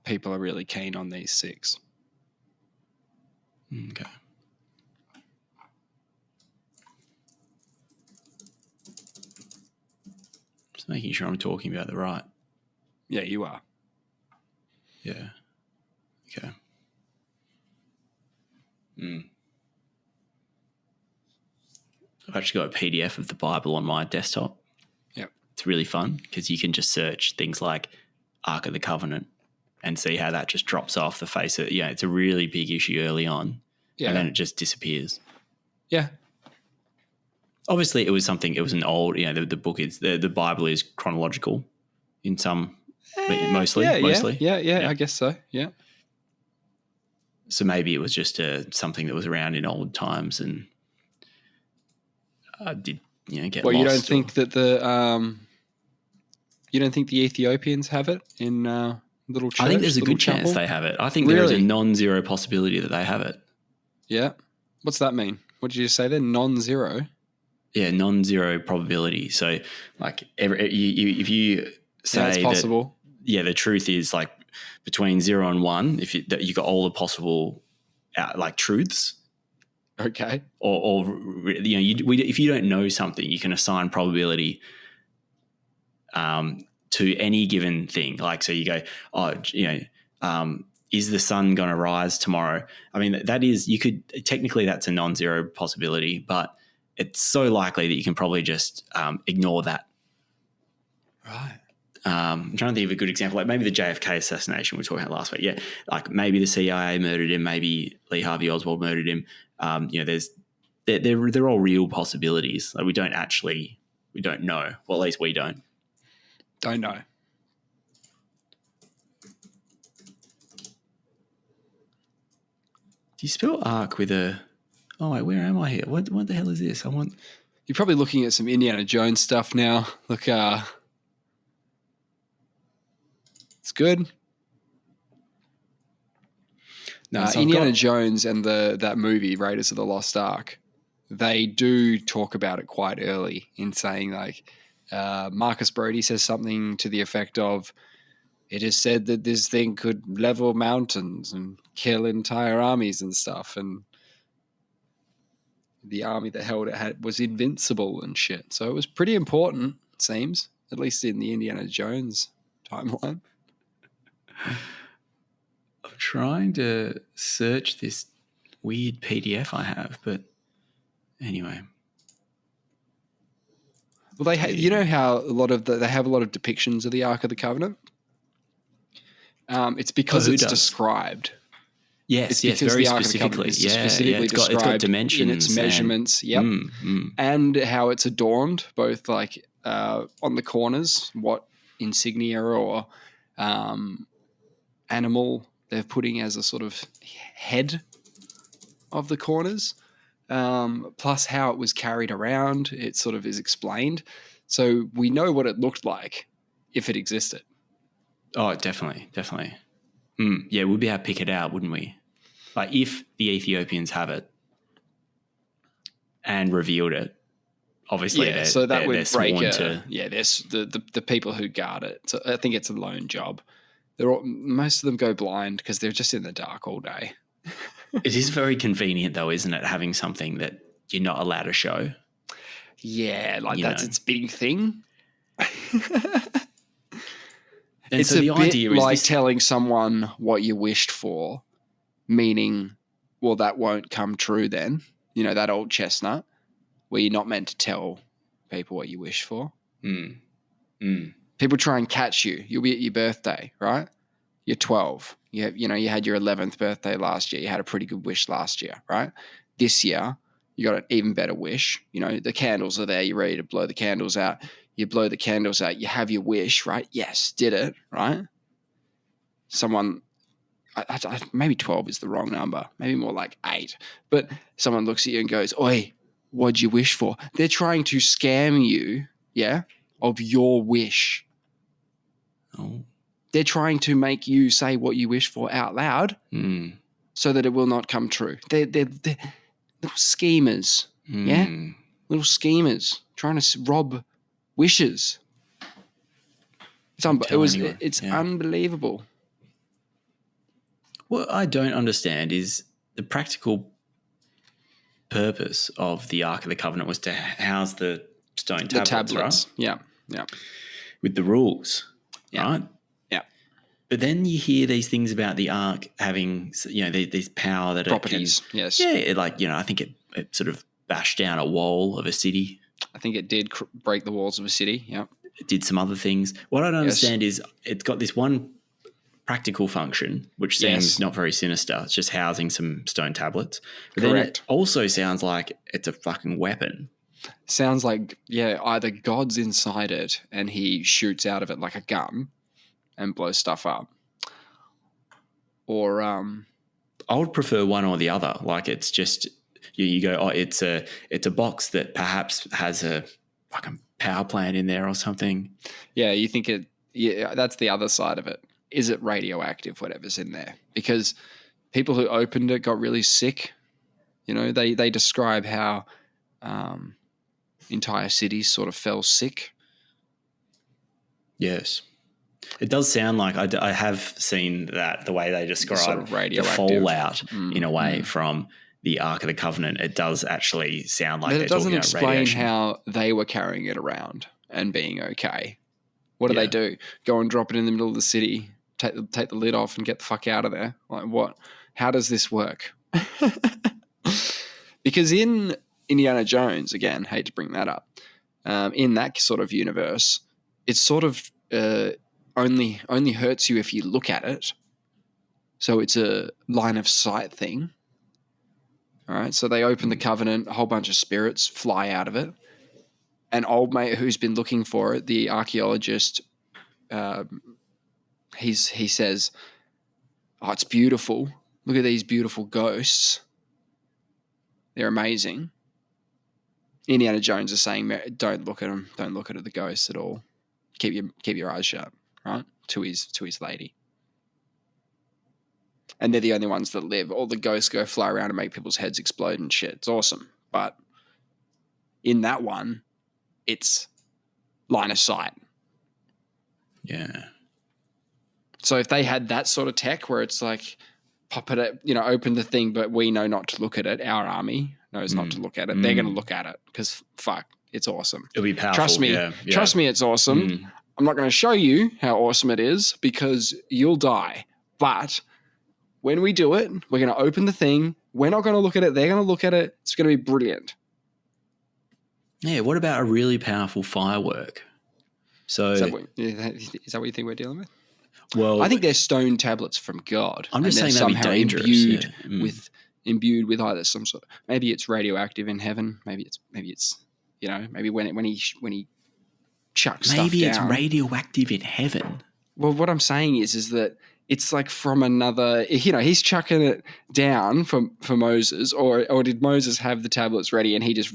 Speaker 1: People are really keen on these 6.
Speaker 2: Okay. Just making sure I'm talking about the right.
Speaker 1: Yeah, you are.
Speaker 2: Yeah. Okay. I've actually got a PDF of the Bible on my desktop. It's really fun because you can just search things like Ark of the Covenant and see how that just drops off the face of it. Yeah, it's a really big issue early on. Yeah. And then it just disappears.
Speaker 1: Yeah.
Speaker 2: Obviously, it was an old, the book is, the Bible is chronological in some, mostly.
Speaker 1: Yeah, I guess so. Yeah.
Speaker 2: So maybe it was just something that was around in old times and did get
Speaker 1: Well,
Speaker 2: lost.
Speaker 1: you don't think that you don't think the Ethiopians have it in little church?
Speaker 2: I think there's a
Speaker 1: little
Speaker 2: good chance
Speaker 1: chapel?
Speaker 2: they have it. I think there is a
Speaker 1: Really?
Speaker 2: non-zero possibility that they have it.
Speaker 1: Yeah. What's that mean? What did you say there? Non-zero?
Speaker 2: Yeah, non-zero probability. So, like, if you say
Speaker 1: it's possible.
Speaker 2: that, the truth is like between 0 and 1. If you got all the possible truths.
Speaker 1: Okay.
Speaker 2: Or if you don't know something, you can assign probability to any given thing. Like, so you go, is the sun going to rise tomorrow? I mean, technically that's a non-zero possibility, but it's so likely that you can probably just ignore that.
Speaker 1: Right.
Speaker 2: I'm trying to think of a good example, like maybe the JFK assassination we were talking about last week. Yeah, like maybe the CIA murdered him, maybe Lee Harvey Oswald murdered him. They're all real possibilities. Like we don't know. Well, at least we don't.
Speaker 1: Don't know.
Speaker 2: Do you spell arc with a? Oh wait, where am I here? What the hell is this?
Speaker 1: You're probably looking at some Indiana Jones stuff now. Look, it's good.
Speaker 2: No, so
Speaker 1: Indiana Jones and that movie Raiders of the Lost Ark, they do talk about it quite early in saying like Marcus Brody says something to the effect of, "It is said that this thing could level mountains and kill entire armies and stuff, and the army that held it was invincible and shit." So it was pretty important, it seems, at least in the Indiana Jones timeline.
Speaker 2: I'm trying to search this weird PDF I have, but anyway.
Speaker 1: Well, you know how they have a lot of depictions of the Ark of the Covenant. It's because it's described.
Speaker 2: Yes, very specifically.
Speaker 1: It's
Speaker 2: got dimensions
Speaker 1: in its measurements. Yep, and how it's adorned, both like on the corners, what insignia or animal they're putting as a sort of head of the corners, plus how it was carried around. It sort of is explained, so we know what it looked like if it existed.
Speaker 2: Oh, definitely. Yeah, we'd be able to pick it out, wouldn't we? Like if the Ethiopians have it and revealed it, obviously,
Speaker 1: so that would break
Speaker 2: to.
Speaker 1: Yeah, there's the people who guard it. So I think it's a lone job. Most of them go blind because they're just in the dark all day.
Speaker 2: It is very convenient, though, isn't it? Having something that you're not allowed to show.
Speaker 1: Yeah, that's its big thing.
Speaker 2: It's so the idea is
Speaker 1: like telling someone what you wished for, meaning, well, that won't come true then. You know, that old chestnut where you're not meant to tell people what you wish for. People try and catch you. You'll be at your birthday, right? You're 12. You had your 11th birthday last year. You had a pretty good wish last year, right? This year, you got an even better wish. You know, the candles are there. You're ready to blow the candles out. You blow the candles out. You have your wish, right? Yes, did it, right? Someone, maybe 12 is the wrong number. Maybe more like 8. But someone looks at you and goes, "Oi, what'd you wish for?" They're trying to scam you, yeah, of your wish.
Speaker 2: Oh.
Speaker 1: They're trying to make you say what you wish for out loud so that it will not come true. They're little schemers, yeah? Little schemers trying to rob wishes. It's unbelievable.
Speaker 2: What I don't understand is the practical purpose of the Ark of the Covenant was to house the stone tablets, right?
Speaker 1: Yeah.
Speaker 2: With the rules, right?
Speaker 1: Yeah.
Speaker 2: But then you hear these things about the Ark having, these power that
Speaker 1: properties. Yes.
Speaker 2: Yeah, I think it sort of bashed down a wall of a city.
Speaker 1: I think it did break the walls of a city. Yeah.
Speaker 2: It did some other things. What I don't understand is it's got this one practical function, which seems not very sinister. It's just housing some stone tablets. But then it also sounds like it's a fucking weapon.
Speaker 1: Sounds like, either God's inside it and he shoots out of it like a gun and blows stuff up. Or
Speaker 2: I would prefer one or the other. Like it's just You go, oh, it's a box that perhaps has a fucking power plant in there or something.
Speaker 1: Yeah, you think it. Yeah, that's the other side of it. Is it radioactive? Whatever's in there, because people who opened it got really sick. You know, they describe how entire cities sort of fell sick.
Speaker 2: Yes. It does sound like I have seen that, the way they describe
Speaker 1: Sort of
Speaker 2: the
Speaker 1: radioactive.
Speaker 2: fallout in a way from the Ark of the Covenant. It does actually sound like
Speaker 1: But
Speaker 2: they're
Speaker 1: it doesn't
Speaker 2: talking about
Speaker 1: explain
Speaker 2: radiation.
Speaker 1: how they were carrying it around and being okay. What do
Speaker 2: Yeah.
Speaker 1: they do? Go and drop it in the middle of the city, take the lid off and get the fuck out of there? Like what? How does this work? Because in Indiana Jones, again, hate to bring that up, in that sort of universe, it's sort of only hurts you if you look at it. So it's a line of sight thing. All right. So they open the Covenant, a whole bunch of spirits fly out of it. An old mate who's been looking for it, the archaeologist, he says, "Oh, it's beautiful. Look at these beautiful ghosts. They're amazing." Indiana Jones is saying, "Don't look at them. Don't look at the ghosts at all. Keep your eyes shut." Right, to his lady. And they're the only ones that live. All the ghosts go fly around and make people's heads explode and shit. It's awesome. But in that one, it's line of sight.
Speaker 2: Yeah.
Speaker 1: So if they had that sort of tech where it's like, pop it, open the thing, but we know not to look at it. Our army knows not to look at it. They're going to look at it because fuck, it's awesome.
Speaker 2: It'll be powerful.
Speaker 1: Trust me.
Speaker 2: Yeah.
Speaker 1: Trust me, it's awesome. I'm not going to show you how awesome it is because you'll die. But when we do it, we're going to open the thing. We're not going to look at it. They're going to look at it. It's going to be brilliant.
Speaker 2: Yeah. What about a really powerful firework? So
Speaker 1: Is that what you think we're dealing with?
Speaker 2: Well,
Speaker 1: I think they're stone tablets from God.
Speaker 2: I'm just saying that'd be dangerous.
Speaker 1: Imbued with either some sort. Maybe it's radioactive in heaven. Maybe it's maybe when he chucks stuff down.
Speaker 2: Maybe it's radioactive in heaven.
Speaker 1: Well, what I'm saying is that it's like from another. He's chucking it down for Moses, or did Moses have the tablets ready and he just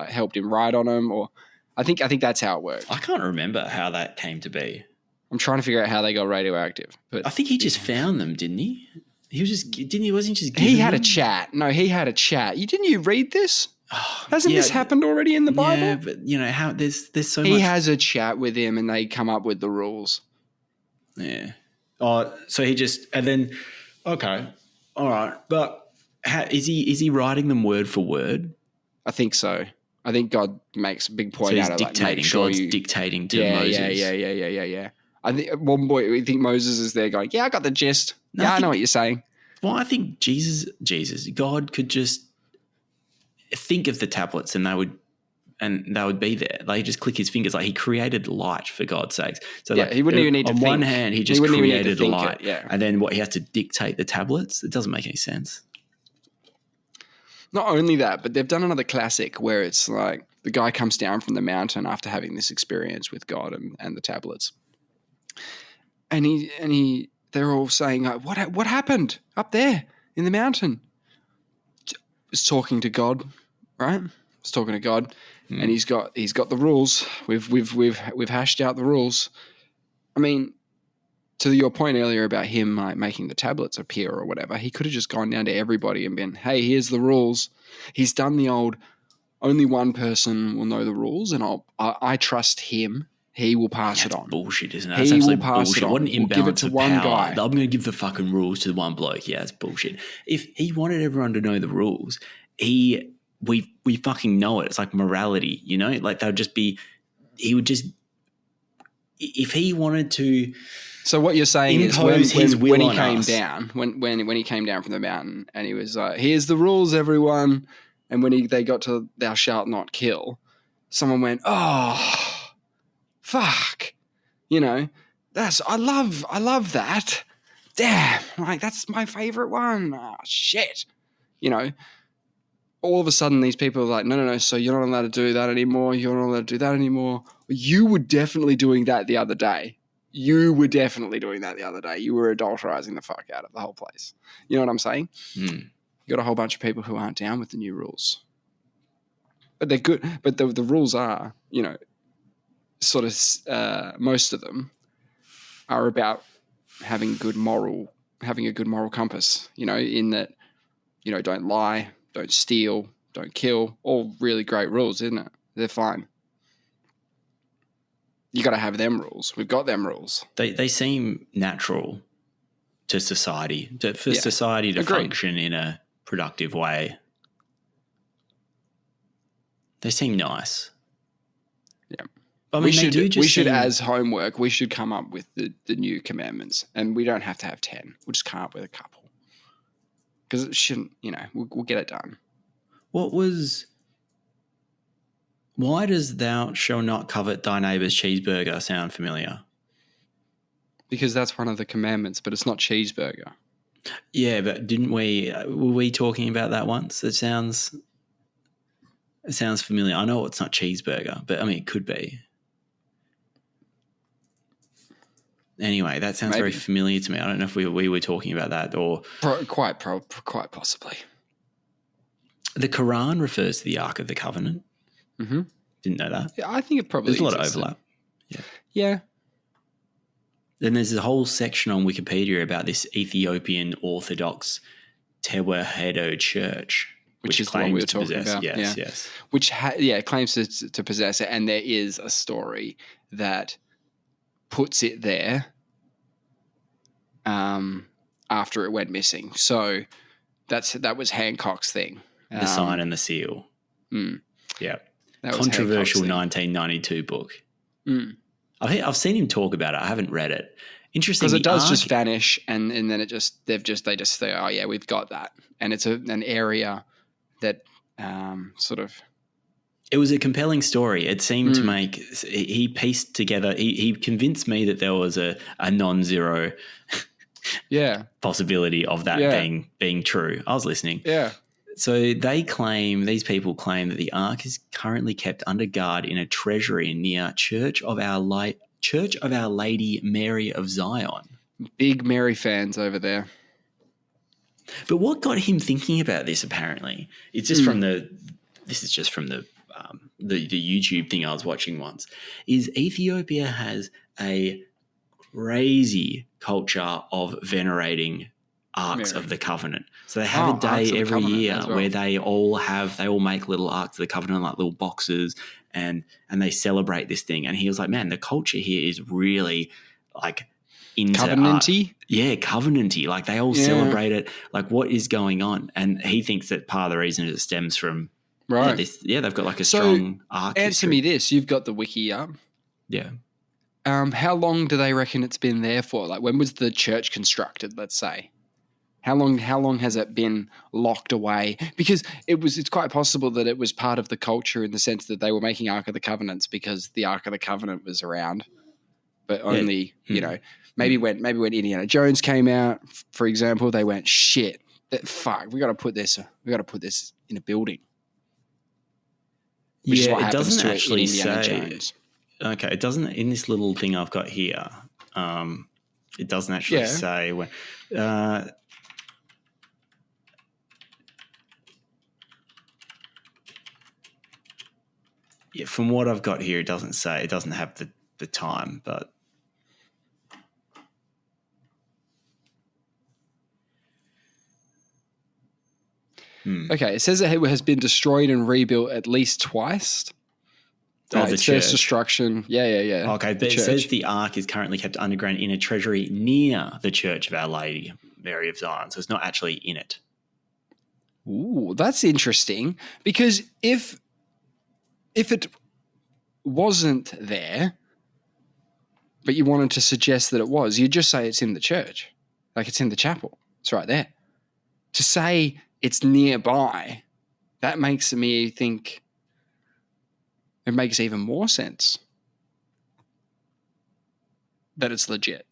Speaker 1: helped him write on them? Or I think that's how it worked.
Speaker 2: I can't remember how that came to be.
Speaker 1: I'm trying to figure out how they got radioactive. But
Speaker 2: I think he just found them, didn't he? He wasn't just.
Speaker 1: He had a chat. No, he had a chat. Didn't you read this? Hasn't this happened already in the Bible?
Speaker 2: Yeah, but how there's so much.
Speaker 1: He has a chat with him, and they come up with the rules.
Speaker 2: Yeah. Oh, so he just and then okay, all right, but is he writing them word for word?
Speaker 1: I think so. I think God makes a big point out of
Speaker 2: dictating.
Speaker 1: Make sure
Speaker 2: God's dictating to Moses.
Speaker 1: Yeah. I think at one point we think Moses is there going, "Yeah, I got the gist. No, I know what you're saying."
Speaker 2: Well, I think God could just think of the tablets and they would be there. Like, he just click his fingers. Like, he created light, for God's sakes. So
Speaker 1: he wouldn't even need to think.
Speaker 2: On one hand, he just created light.
Speaker 1: Yeah.
Speaker 2: And then he has to dictate the tablets? It doesn't make any sense.
Speaker 1: Not only that, but they've done another classic where it's like the guy comes down from the mountain after having this experience with God and the tablets. And they're all saying, what happened up there in the mountain? It's talking to God, right? It's talking to God, and he's got the rules. We've hashed out the rules. I mean, to your point earlier about him making the tablets appear or whatever, he could have just gone down to everybody and been, "Hey, here's the rules." He's done the old, only one person will know the rules, and I trust him. He will pass it on.
Speaker 2: Bullshit, isn't it? That's absolute bullshit. What an imbalance of
Speaker 1: one
Speaker 2: power.
Speaker 1: guy.
Speaker 2: I'm going to give the fucking rules to the one bloke. Yeah, it's bullshit. If he wanted everyone to know the rules, we fucking know it. It's like morality, Like, they would just be. He would just. If he wanted to.
Speaker 1: So what you're saying is when he came down, when he came down from the mountain, and he was like, "Here's the rules, everyone," and when they got to "Thou shalt not kill," someone went, "Oh, fuck," I love that. Damn, like that's my favorite one. Oh, shit, All of a sudden, these people are like, no. So you're not allowed to do that anymore. You're not allowed to do that anymore. You were definitely doing that the other day. You were adulterizing the fuck out of the whole place. You know what I'm saying? You got a whole bunch of people who aren't down with the new rules. But they're good. But the rules are, sort of most of them are about having a good moral compass, in that, don't lie, don't steal, don't kill. All really great rules, isn't it? They're fine. You got to have them rules. We've got them rules.
Speaker 2: They seem natural to society, for society to function in a productive way. They seem nice.
Speaker 1: Yeah.
Speaker 2: I mean,
Speaker 1: we should, as homework, we should come up with the new commandments, and we don't have to have 10. We'll just come up with a couple. Because it shouldn't, we'll get it done.
Speaker 2: Why does thou shall not covet thy neighbour's cheeseburger sound familiar?
Speaker 1: Because that's one of the commandments, but it's not cheeseburger.
Speaker 2: Yeah, but were we talking about that once? It sounds familiar. I know it's not cheeseburger, but I mean, it could be. Anyway, that sounds very familiar to me. I don't know if we were talking about that or...
Speaker 1: Quite possibly.
Speaker 2: The Quran refers to the Ark of the Covenant.
Speaker 1: Mm-hmm.
Speaker 2: Didn't know that.
Speaker 1: Yeah, I think it probably
Speaker 2: There's a lot of overlap. Yeah.
Speaker 1: Yeah.
Speaker 2: Then there's a whole section on Wikipedia about this Ethiopian Orthodox Tewahedo Church,
Speaker 1: which is claims what we were talking about.
Speaker 2: Yes.
Speaker 1: Which claims to possess it, and there is a story that puts it there after it went missing. So that was Hancock's thing.
Speaker 2: The sign and the seal. Yeah. Controversial 1992 book. I've seen him talk about it. I haven't read it. Interesting.
Speaker 1: Because it does just vanish, and then they just say, oh yeah, we've got that, and it's an area that sort of.
Speaker 2: It was a compelling story. It seemed to make he pieced together. He convinced me that there was a non-zero possibility of that being true. I was listening.
Speaker 1: Yeah.
Speaker 2: So these people claim that the Ark is currently kept under guard in a treasury near Church of Our Lady Mary of Zion.
Speaker 1: Big Mary fans over there.
Speaker 2: But what got him thinking about this? Apparently, it's just this is just from the YouTube thing I was watching once. Is Ethiopia has a crazy culture of venerating Arks of the Covenant. So they have a day every year where they all make little Arks of the Covenant, like little boxes, and they celebrate this thing. And he was like, man, the culture here is really like into
Speaker 1: covenanty.
Speaker 2: Art. Yeah, covenanty. Like they all celebrate it. Like what is going on? And he thinks that part of the reason it stems from they've got like a strong Ark.
Speaker 1: Answer me this: you've got the wiki up.
Speaker 2: Yeah.
Speaker 1: How long do they reckon it's been there for? Like when was the church constructed? Let's say. How long has it been locked away? Because it's quite possible that it was part of the culture in the sense that they were making Ark of the Covenants because the Ark of the Covenant was around, but only maybe when Indiana Jones came out, for example, they went shit. Fuck, we got to put this in a building. Which is what
Speaker 2: it doesn't
Speaker 1: to
Speaker 2: actually
Speaker 1: Indiana
Speaker 2: say.
Speaker 1: Jones.
Speaker 2: Okay, it doesn't in this little thing I've got here. It doesn't actually say when. Yeah, from what I've got here, it doesn't say. It doesn't have the time, but
Speaker 1: Okay, it says it has been destroyed and rebuilt at least twice.
Speaker 2: The church
Speaker 1: destruction. Yeah.
Speaker 2: Okay, but it says the Ark is currently kept underground in a treasury near the Church of Our Lady Mary of Zion, so it's not actually in it.
Speaker 1: Ooh, that's interesting because if it wasn't there, but you wanted to suggest that it was, you'd just say it's in the church. Like it's in the chapel. It's right there. To say it's nearby, that makes me think it makes even more sense that it's legit.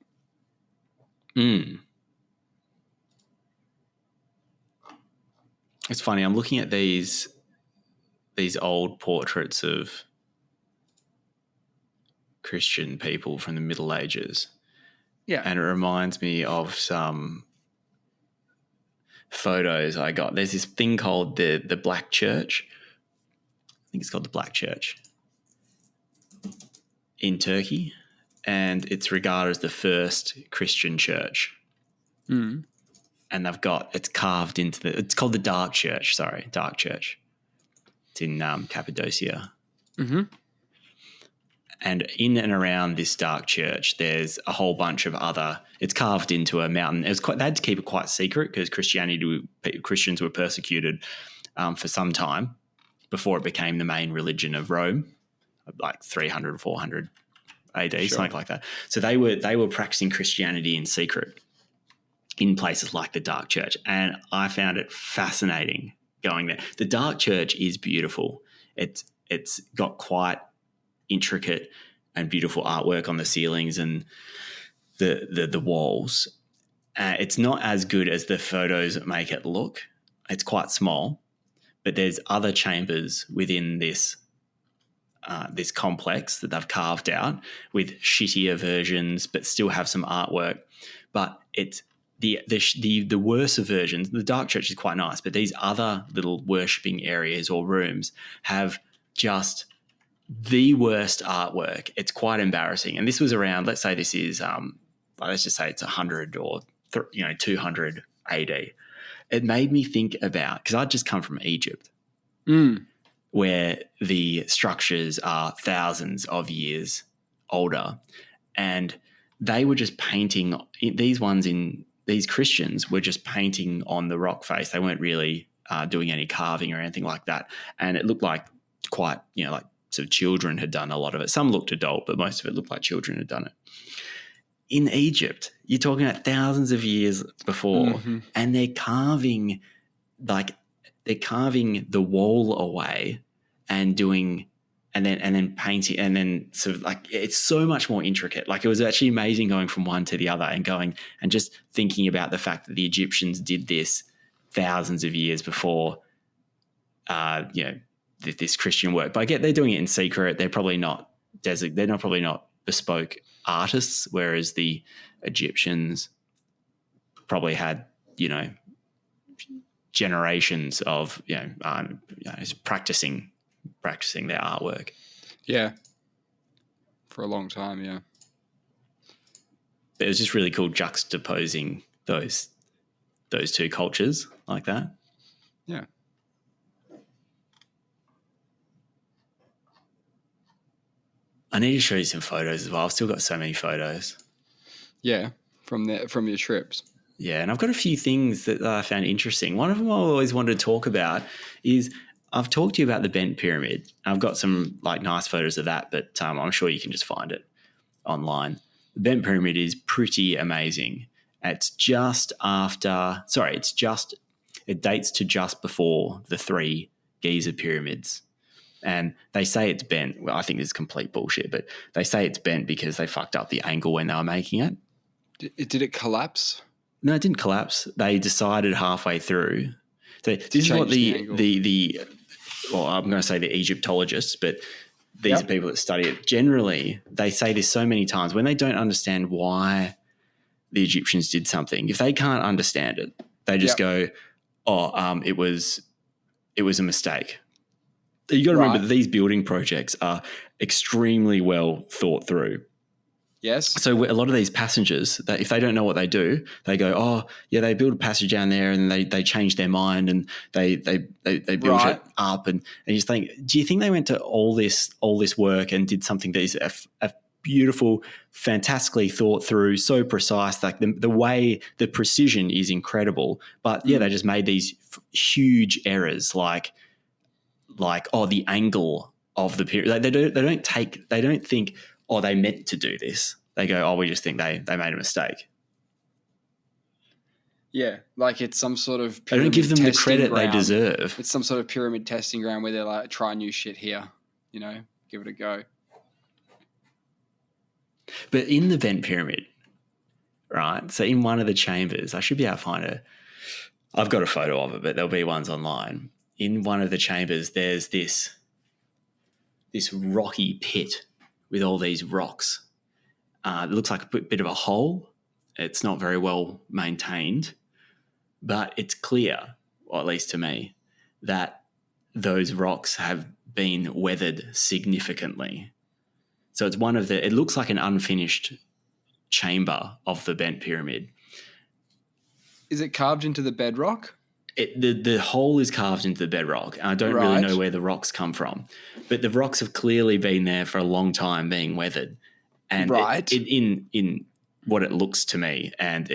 Speaker 2: It's funny. I'm looking at these old portraits of Christian people from the Middle Ages.
Speaker 1: Yeah.
Speaker 2: And it reminds me of some photos I got. There's this thing called the Black Church. I think it's called the Black Church in Turkey, and it's regarded as the first Christian church.
Speaker 1: Mm.
Speaker 2: And it's carved into it's called the Dark Church. Sorry, Dark Church. It's in Cappadocia.
Speaker 1: Mm-hmm.
Speaker 2: And in and around this dark church, there's a whole bunch of it's carved into a mountain. They had to keep it quite secret because Christians were persecuted for some time before it became the main religion of Rome, like 300 or 400 AD,
Speaker 1: Sure.
Speaker 2: something like that. So they were practicing Christianity in secret in places like the Dark Church. And I found it fascinating going there. The Dark Church is beautiful. It's got quite intricate and beautiful artwork on the ceilings and the walls. It's not as good as the photos make it look. It's quite small, but there's other chambers within this complex that they've carved out with shittier versions, but still have some artwork. But it's the worse versions. The Dark Church is quite nice, but these other little worshipping areas or rooms have just the worst artwork. It's quite embarrassing. And this was around, let's say this is, let's just say it's 100 or 200 AD. It made me think about, because I'd just come from Egypt, where the structures are thousands of years older, and they were just painting these Christians were just painting on the rock face. They weren't really doing any carving or anything like that. And it looked like quite, like sort of children had done a lot of it. Some looked adult, but most of it looked like children had done it. In Egypt, you're talking about thousands of years before, and they're carving the wall away and then painting, and then sort of like it's so much more intricate. Like it was actually amazing going from one to the other and going and just thinking about the fact that the Egyptians did this thousands of years before, this Christian work. But I get they're doing it in secret. They're probably not bespoke artists, whereas the Egyptians probably had, generations of, practicing their artwork.
Speaker 1: Yeah. For a long time, yeah.
Speaker 2: But it was just really cool juxtaposing those two cultures like that.
Speaker 1: Yeah.
Speaker 2: I need to show you some photos as well. I've still got so many photos.
Speaker 1: Yeah, from your trips.
Speaker 2: Yeah, and I've got a few things that I found interesting. One of them I always wanted to talk about is I've talked to you about the bent pyramid. I've got some nice photos of that, but I'm sure you can just find it online. The bent pyramid is pretty amazing. It dates to just before the 3 Giza pyramids. And they say it's bent. Well, I think this is complete bullshit, but they say it's bent because they fucked up the angle when they were making it.
Speaker 1: Did it collapse?
Speaker 2: No, it didn't collapse. They decided halfway through. So this is what I'm going to say the Egyptologists, but these are people that study it. Generally, they say this so many times when they don't understand why the Egyptians did something. If they can't understand it, they just go, it was a mistake. You got to remember that these building projects are extremely well thought through.
Speaker 1: Yes.
Speaker 2: So a lot of these passengers, if they don't know what they do, they go, they build a passage down there and they change their mind and they build it up. And you just think, do you think they went to all this work and did something that is a beautiful, fantastically thought through, so precise, like the way, the precision is incredible. But they just made these huge errors like the angle of the period. They don't think, they meant to do this. They go, we just think they made a mistake.
Speaker 1: Yeah, like it's some sort of
Speaker 2: they don't give them the credit
Speaker 1: ground.
Speaker 2: They deserve.
Speaker 1: It's some sort of pyramid testing ground where they're like, try new shit here, give it a go.
Speaker 2: But in the bent pyramid, right? So in one of the chambers, I should be able to find it. I've got a photo of it, but there'll be ones online. In one of the chambers, there's this rocky pit with all these rocks. It looks like a bit of a hole. It's not very well maintained. But it's clear, or at least to me, that those rocks have been weathered significantly. So it's it looks like an unfinished chamber of the bent pyramid.
Speaker 1: Is it carved into the bedrock?
Speaker 2: The hole is carved into the bedrock. And I don't really know where the rocks come from. But the rocks have clearly been there for a long time being weathered. And in what it looks to me, and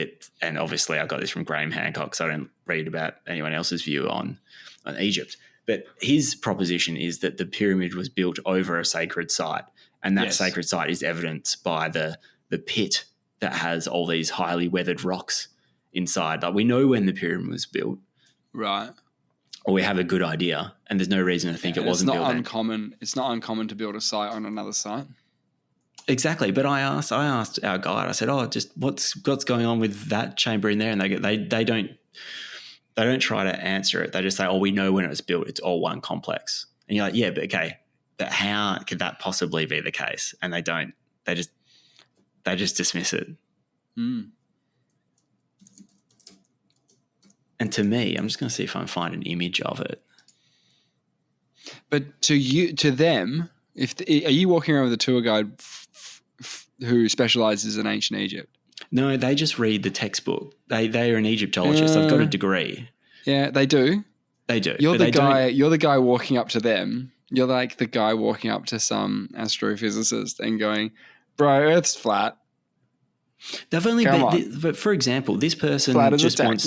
Speaker 2: obviously I got this from Graham Hancock, so I don't read about anyone else's view on Egypt. But his proposition is that the pyramid was built over a sacred site, and that sacred site is evidenced by the pit that has all these highly weathered rocks inside. Like, we know when the pyramid was built.
Speaker 1: Right.
Speaker 2: Or we have a good idea, and there's no reason to think it wasn't built then.
Speaker 1: It's not uncommon to build a site on another site.
Speaker 2: Exactly, but I asked our guide. I said, just what's going on with that chamber in there? And they don't try to answer it. They just say, we know when it was built. It's all one complex. And you're like, yeah, but okay, but how could that possibly be the case? And they don't. They just dismiss it.
Speaker 1: Mm.
Speaker 2: And to me, I'm just going to see if I can find an image of it.
Speaker 1: But to them, are you walking around with a tour guide who specializes in ancient Egypt?
Speaker 2: No, they just read the textbook. They are an Egyptologist. They've got a degree.
Speaker 1: Yeah, they do.
Speaker 2: They do.
Speaker 1: You're the guy walking up to them. You're like the guy walking up to some astrophysicist and going, "Bro, Earth's flat."
Speaker 2: They've only been, but for example, this person just wants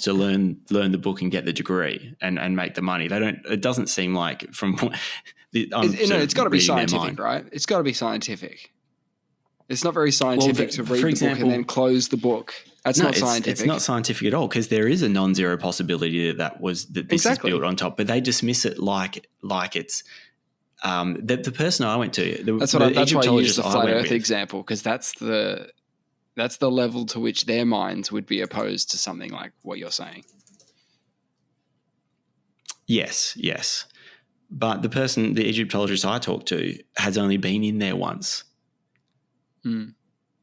Speaker 2: to learn the book and get the degree and make the money. It doesn't seem like from
Speaker 1: it's got to be scientific, right? It's got to be scientific. It's not very scientific to read the book and then close the book. That's not scientific.
Speaker 2: It's not scientific at all, because there is a non-zero possibility that this is built on top, but they dismiss it like it's the person I went to.
Speaker 1: That's why I use the flat Earth example, because that's the level to which their minds would be opposed to something like what you're saying.
Speaker 2: Yes. But the Egyptologist I talked to has only been in there once.
Speaker 1: Mm.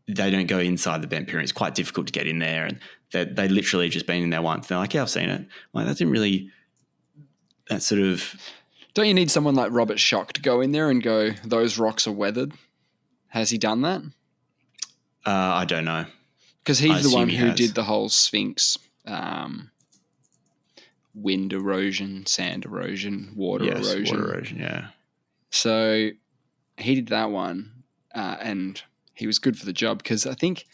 Speaker 2: They don't go inside the bent pyramid. It's quite difficult to get in there, and they literally just been in there once. They're like, yeah, I've seen it. Like, that didn't really, that sort of.
Speaker 1: Don't you need someone like Robert Schoch to go in there and go, those rocks are weathered? Has he done that?
Speaker 2: I don't know.
Speaker 1: Because he's the one who did the whole Sphinx wind erosion, sand erosion, water erosion.
Speaker 2: Water erosion, yeah.
Speaker 1: So he did that one, and he was good for the job, because I think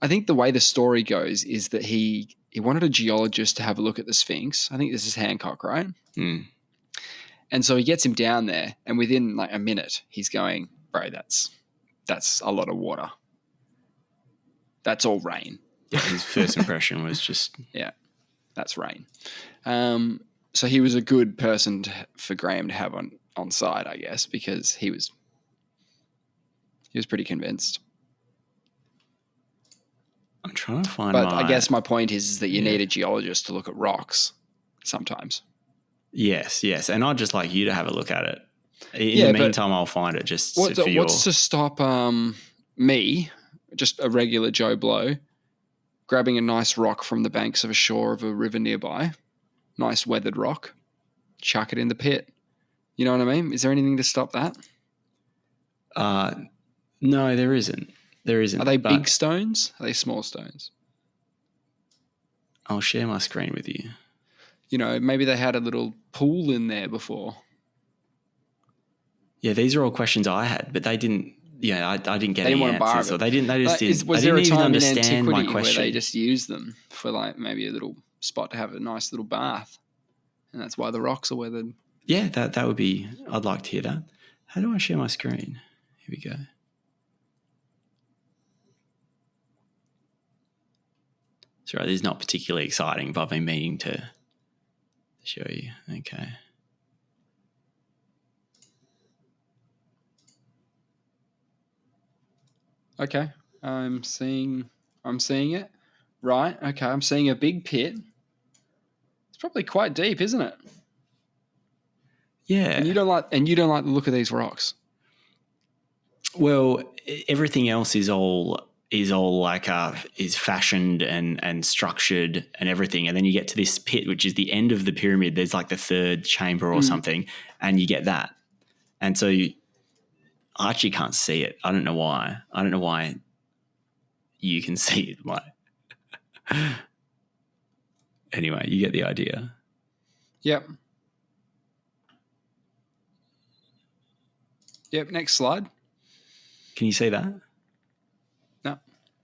Speaker 1: the way the story goes is that he wanted a geologist to have a look at the Sphinx. I think this is Hancock, right?
Speaker 2: Mm.
Speaker 1: And so he gets him down there, and within like a minute, he's going, bro, that's a lot of water. That's all rain.
Speaker 2: Yeah, his first impression was just...
Speaker 1: Yeah, that's rain. So he was a good person for Graham to have on side, I guess, because he was pretty convinced.
Speaker 2: I'm trying to find
Speaker 1: I guess my point is that you need a geologist to look at rocks sometimes.
Speaker 2: Yes. And I'd just like you to have a look at it. In the meantime, I'll find it just for your...
Speaker 1: What's to stop me, just a regular Joe Blow, grabbing a nice rock from the banks of a shore of a river nearby, nice weathered rock, chuck it in the pit? You know what I mean? Is there anything to stop that?
Speaker 2: No, there isn't.
Speaker 1: Are they big stones? Are they small stones?
Speaker 2: I'll share my screen with you.
Speaker 1: You know, maybe they had a little pool in there before.
Speaker 2: Yeah, these are all questions I had, but they didn't. Yeah, I didn't get any answers. So they didn't. They just didn't.
Speaker 1: Was there a time in antiquity
Speaker 2: my question
Speaker 1: where they just used them for like maybe a little spot to have a nice little bath, and that's why the rocks are weathered?
Speaker 2: Yeah, that would be. I'd like to hear that. How do I share my screen? Here we go. Sorry, this is not particularly exciting, but I've been meaning to show you. Okay.
Speaker 1: Okay, I'm seeing it. Right. Okay, I'm seeing a big pit. It's probably quite deep, isn't it?
Speaker 2: Yeah.
Speaker 1: And you don't like the look of these rocks.
Speaker 2: Well, everything else is all is all like is fashioned and structured and everything, and then you get to this pit, which is the end of the pyramid. There's like the third chamber or something, and you get that, and so Archie can't see it. I don't know why. I don't know why you can see it. Why? Anyway, you get the idea.
Speaker 1: Yep. Yep. Next slide.
Speaker 2: Can you see that?
Speaker 1: No.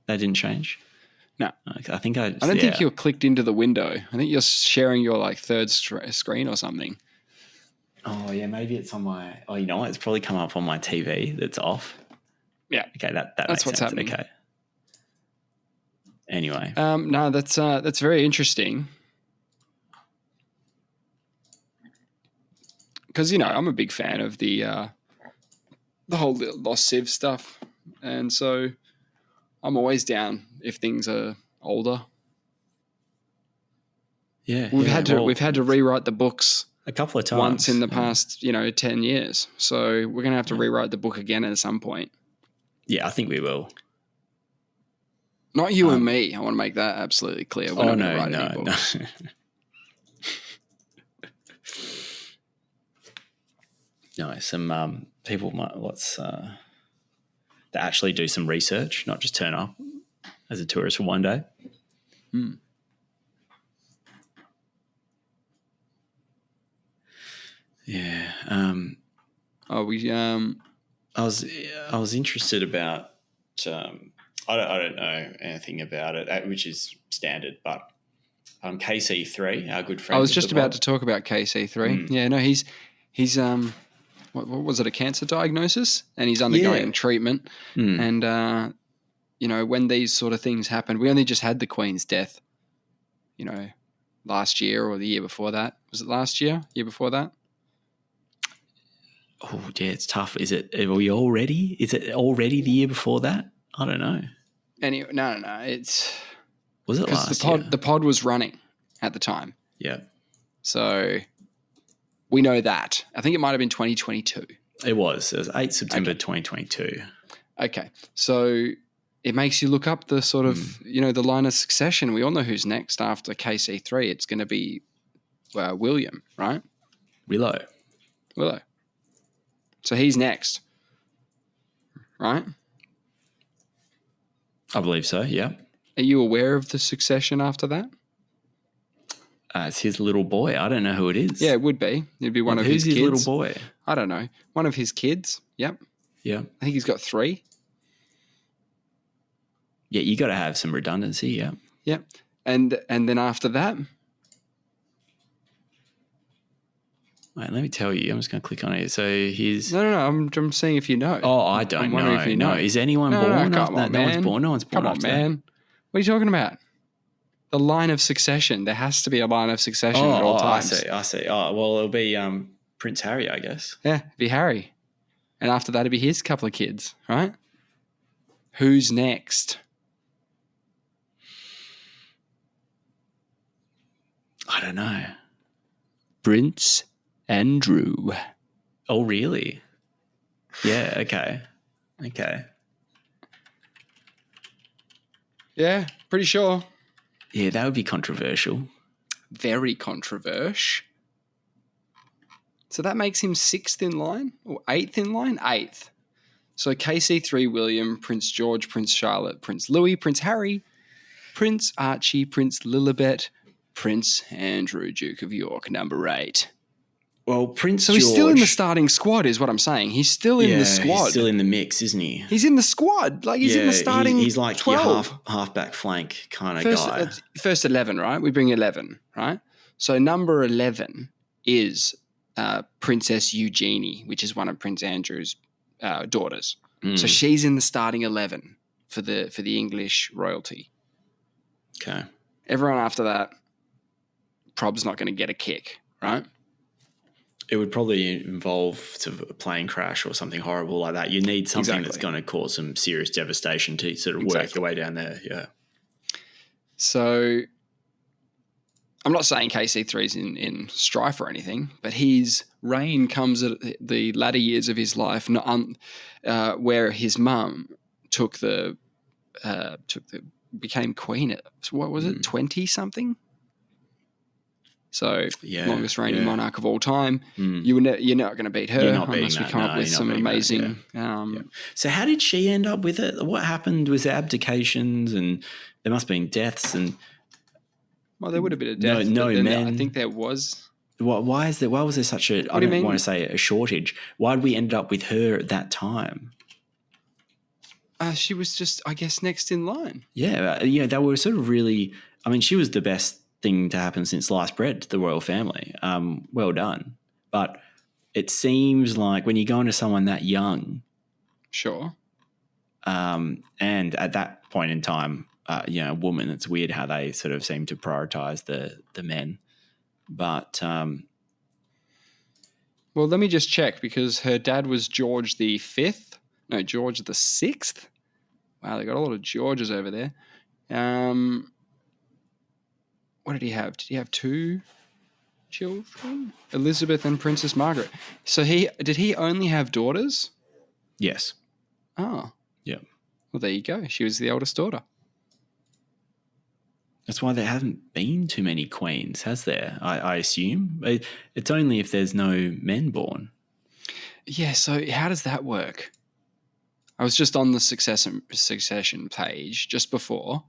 Speaker 2: That didn't change?
Speaker 1: No.
Speaker 2: Okay, I think I
Speaker 1: don't think you're clicked into the window. I think you're sharing your like third screen or something.
Speaker 2: Oh, yeah, maybe it's on my... Oh, you know what? It's probably come up on my TV that's off.
Speaker 1: Yeah.
Speaker 2: Okay, that's
Speaker 1: what's
Speaker 2: sense.
Speaker 1: happening.
Speaker 2: Okay. Anyway.
Speaker 1: No, that's very interesting. Because, you know, I'm a big fan of the whole Lost Civ stuff. And so I'm always down if things are older.
Speaker 2: Yeah.
Speaker 1: We've had to rewrite the books
Speaker 2: a couple of times
Speaker 1: once in the past, 10 years. So we're going to have to rewrite the book again at some point.
Speaker 2: Yeah, I think we will.
Speaker 1: Not you and me. I want to make that absolutely clear. We're not going to write any books.
Speaker 2: No. No, some people might that actually do some research, not just turn up as a tourist for one day. Yeah. I was interested about. I don't know anything about it, which is standard, but KCIII, our good friend.
Speaker 1: I was just about to talk about KCIII. Yeah, no, he's what was it, a cancer diagnosis? And he's undergoing treatment. And, when these sort of things happen, we only just had the Queen's death, last year or the year before that. Was it last year? Year before that?
Speaker 2: Oh, yeah, it's tough. Is it already the year before that? I don't know.
Speaker 1: Anyway, no.
Speaker 2: Was it last year?
Speaker 1: The pod was running at the time.
Speaker 2: Yeah.
Speaker 1: So we know that. I think it might have been 2022.
Speaker 2: It was 8 September 2022.
Speaker 1: Okay. So it makes you look up the sort of, the line of succession. We all know who's next after KC3. It's going to be William, right?
Speaker 2: Willow.
Speaker 1: So he's next, right?
Speaker 2: I believe so, yeah.
Speaker 1: Are you aware of the succession after that?
Speaker 2: It's his little boy. I don't know who it is.
Speaker 1: Yeah, it would be. It'd be one of his kids.
Speaker 2: Who's his little boy?
Speaker 1: I don't know. One of his kids. Yep.
Speaker 2: Yeah.
Speaker 1: I think he's got 3.
Speaker 2: Yeah, you got to have some redundancy, yeah.
Speaker 1: Yep. And then after that?
Speaker 2: Wait, let me tell you. I'm just going to click on it. So he's...
Speaker 1: No. I'm seeing if you know.
Speaker 2: Oh, I don't know. If you know. Is anyone born?
Speaker 1: No, come on, man.
Speaker 2: No one's born. No one's born.
Speaker 1: Come on, man. What are you talking about? The line of succession. There has to be a line of succession at all times.
Speaker 2: I see. Oh, well, it'll be Prince Harry, I guess.
Speaker 1: Yeah, it'd be Harry. And after that, it'd be his couple of kids, right? Who's next?
Speaker 2: I don't know.
Speaker 1: Prince Andrew.
Speaker 2: Oh, really? Yeah, okay.
Speaker 1: Yeah, pretty sure.
Speaker 2: Yeah, that would be controversial.
Speaker 1: Very controversial. So that makes him 6th in line or 8th in line? 8th. So KC3, William, Prince George, Prince Charlotte, Prince Louis, Prince Harry, Prince Archie, Prince Lilibet, Prince Andrew, Duke of York, number 8.
Speaker 2: Well, Prince
Speaker 1: So
Speaker 2: George...
Speaker 1: he's still in the starting squad is what I'm saying. He's still in the squad.
Speaker 2: He's still in the mix, isn't he?
Speaker 1: He's in the squad. Like he's in the starting
Speaker 2: He's like
Speaker 1: 12.
Speaker 2: your half-back flank kind of guy.
Speaker 1: First 11, right? We bring 11, right? So number 11 is Princess Eugenie, which is one of Prince Andrew's daughters. So she's in the starting 11 for the English royalty.
Speaker 2: Okay.
Speaker 1: Everyone after that, prob's not going to get a kick, right?
Speaker 2: It would probably involve sort of a plane crash or something horrible like that. You need something that's going to cause some serious devastation to sort of work your way down there. Yeah. So
Speaker 1: I'm not saying KC3 is in strife or anything, but his reign comes at the latter years of his life, where his mum took the became queen at, what was it, 20 something? So longest reigning monarch of all time. You're not going to beat her unless we come up with some amazing.
Speaker 2: So how did she end up with it? What happened? Was there abdications and there must have been deaths and.
Speaker 1: Well, there would have been a death.
Speaker 2: No men.
Speaker 1: I think there was.
Speaker 2: Why was there such a? I don't want to say a shortage. Why did we end up with her at that time?
Speaker 1: She was just, I guess, next in line.
Speaker 2: Yeah, they were sort of really. I mean, she was the best thing to happen since sliced bread to the royal family. Well done, but it seems like when you go into someone that young,
Speaker 1: sure,
Speaker 2: and at that point in time, a woman. It's weird how they sort of seem to prioritize the men, but.
Speaker 1: Well, let me just check because her dad was George the Fifth. No, George the Sixth. Wow, they got a lot of Georges over there. What did he have? Did he have 2 children? Elizabeth and Princess Margaret. So did he only have daughters?
Speaker 2: Yes.
Speaker 1: Oh.
Speaker 2: Yeah.
Speaker 1: Well, there you go. She was the eldest daughter.
Speaker 2: That's why there haven't been too many queens, has there? I assume. It's only if there's no men born. Yeah,
Speaker 1: so how does that work? I was just on the succession page just before.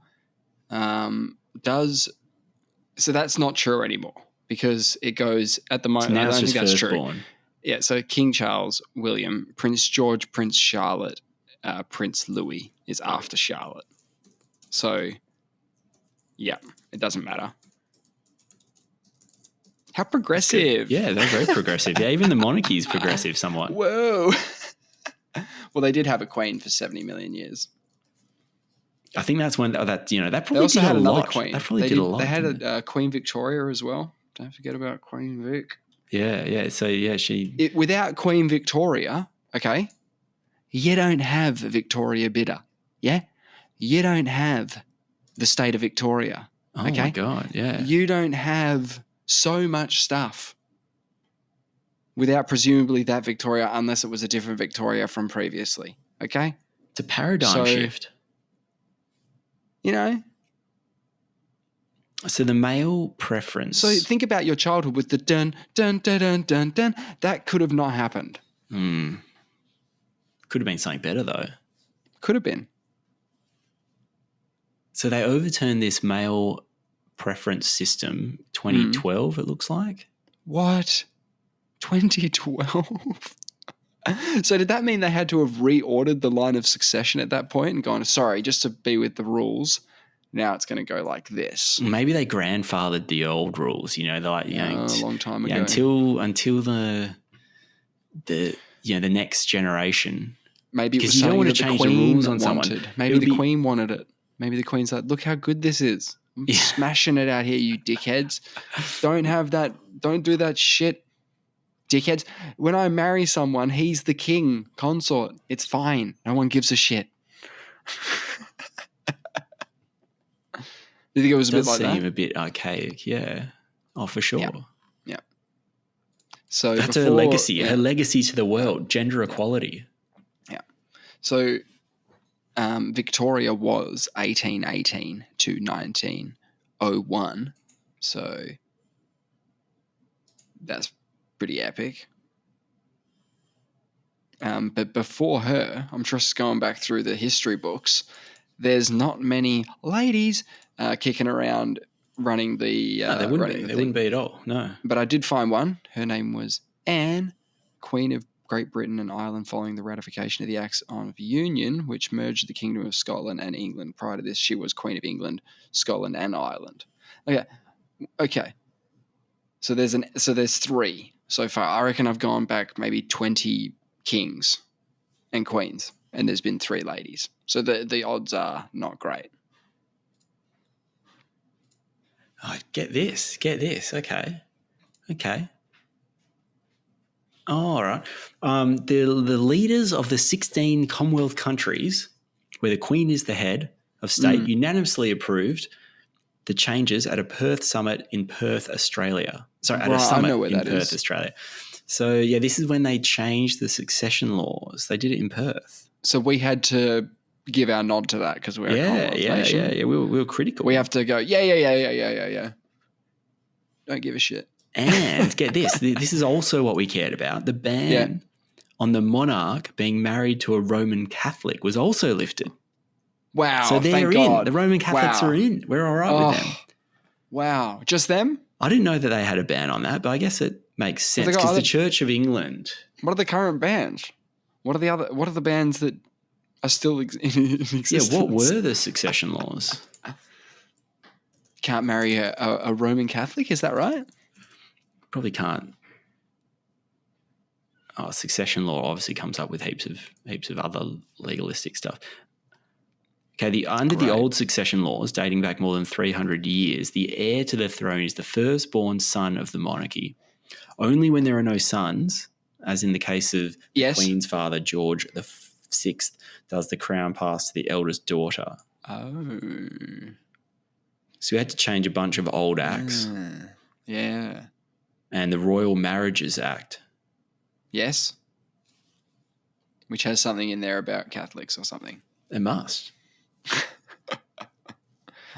Speaker 1: So that's not true anymore because it goes at the moment.
Speaker 2: So now
Speaker 1: I don't
Speaker 2: it's
Speaker 1: think
Speaker 2: just
Speaker 1: that's true.
Speaker 2: Firstborn.
Speaker 1: Yeah, so King Charles, William, Prince George, Prince Charlotte, Prince Louis is after Charlotte. So, yeah, it doesn't matter. How progressive.
Speaker 2: Yeah, they're very progressive. Yeah, even the monarchy is progressive somewhat.
Speaker 1: Whoa. Well, they did have a queen for 70 million years.
Speaker 2: I think that's when that probably
Speaker 1: they also
Speaker 2: did
Speaker 1: had
Speaker 2: a
Speaker 1: another
Speaker 2: lot.
Speaker 1: queen.
Speaker 2: That probably did a lot.
Speaker 1: They had a Queen Victoria as well. Don't forget about Queen Vic.
Speaker 2: Yeah. So she.
Speaker 1: Without Queen Victoria, okay, you don't have Victoria Bitter. Yeah, you don't have the state of Victoria. Okay?
Speaker 2: Oh my God! Yeah,
Speaker 1: you don't have so much stuff without presumably that Victoria, unless it was a different Victoria from previously. Okay,
Speaker 2: it's a paradigm shift. So the male preference.
Speaker 1: So think about your childhood with the dun, dun, dun, dun, dun, dun. That could have not happened.
Speaker 2: Could have been something better though.
Speaker 1: Could have been.
Speaker 2: So they overturned this male preference system 2012, it looks like.
Speaker 1: What? 2012? So did that mean they had to have reordered the line of succession at that point and gone, sorry, just to be with the rules, now it's going to go like this?
Speaker 2: Maybe they grandfathered the old rules, they're like,
Speaker 1: a long time ago.
Speaker 2: Until the next generation.
Speaker 1: Maybe it was
Speaker 2: you don't want to
Speaker 1: change
Speaker 2: the rules on someone.
Speaker 1: Maybe the Queen wanted it. Maybe the Queen's like, look how good this is. I'm smashing it out here, you dickheads. Don't do that shit, dickheads. When I marry someone, he's the king consort. It's fine. No one gives a shit. Do you think it was a bit like that?
Speaker 2: Does seem a bit archaic, yeah. Oh, for sure.
Speaker 1: Yeah. So
Speaker 2: that's her legacy. Yeah. Her legacy to the world, gender equality.
Speaker 1: Yeah. So Victoria was 1818 to 1901. So that's pretty epic. But before her, I'm just going back through the history books, there's not many ladies kicking around running the
Speaker 2: no, there wouldn't be at all, no.
Speaker 1: But I did find one. Her name was Anne, Queen of Great Britain and Ireland following the ratification of the Acts of Union, which merged the Kingdom of Scotland and England. Prior to this, she was Queen of England, Scotland and Ireland. Okay. So there's 3 so far. I reckon I've gone back maybe 20 kings and queens, and there's been 3 ladies. So the odds are not great.
Speaker 2: Oh, get this. Okay. Oh, all right. The leaders of the 16 Commonwealth countries, where the Queen is the head of state, unanimously approved the changes at a Perth summit in Perth, Australia. Sorry, at a summit in Perth, Australia. So, yeah, this is when they changed the succession laws. They did it in Perth.
Speaker 1: So we had to give our nod to that because we're a Commonwealth nation.
Speaker 2: Yeah. We were critical.
Speaker 1: We have to go, yeah. Don't give a shit.
Speaker 2: And get this. This is also what we cared about. The ban on the monarch being married to a Roman Catholic was also lifted.
Speaker 1: Wow.
Speaker 2: So they're
Speaker 1: thank
Speaker 2: in.
Speaker 1: God.
Speaker 2: The Roman Catholics are in. We're all right with them.
Speaker 1: Wow. Just them?
Speaker 2: I didn't know that they had a ban on that, but I guess it makes sense because the Church of England.
Speaker 1: What are the current bans? What are the bans that are still in existence?
Speaker 2: Yeah, what were the succession laws?
Speaker 1: Can't marry a Roman Catholic, is that right?
Speaker 2: Probably can't. Oh, succession law obviously comes up with heaps of other legalistic stuff. Okay, under the old succession laws dating back more than 300 years, the heir to the throne is the firstborn son of the monarchy. Only when there are no sons, as in the case of the Queen's father, George VI, does the crown pass to the eldest daughter. Oh. So we had to change a bunch of old acts.
Speaker 1: Yeah.
Speaker 2: And the Royal Marriages Act.
Speaker 1: Yes. Which has something in there about Catholics or something.
Speaker 2: It must.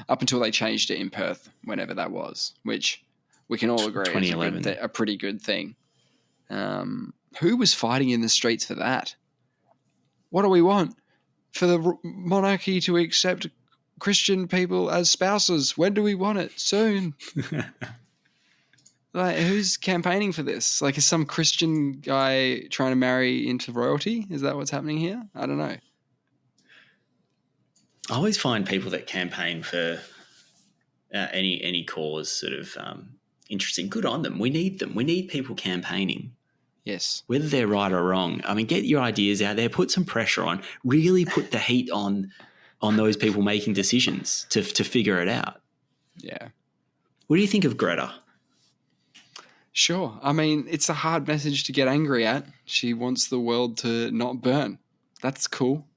Speaker 1: Up until they changed it in Perth, whenever that was, which we can all agree
Speaker 2: 2011.
Speaker 1: is a pretty good thing. Who was fighting in the streets for that? What do we want? For the monarchy to accept Christian people as spouses? When do we want it? Soon. Like, who's campaigning for this? Like, is some Christian guy trying to marry into royalty? Is that what's happening here? I don't know.
Speaker 2: I always find people that campaign for any cause sort of interesting. Good on them. We need them. We need people campaigning.
Speaker 1: Yes.
Speaker 2: Whether they're right or wrong. I mean, get your ideas out there. Put some pressure on. Really put the heat on those people making decisions to figure it out.
Speaker 1: Yeah.
Speaker 2: What do you think of Greta?
Speaker 1: Sure. I mean, it's a hard message to get angry at. She wants the world to not burn. That's cool.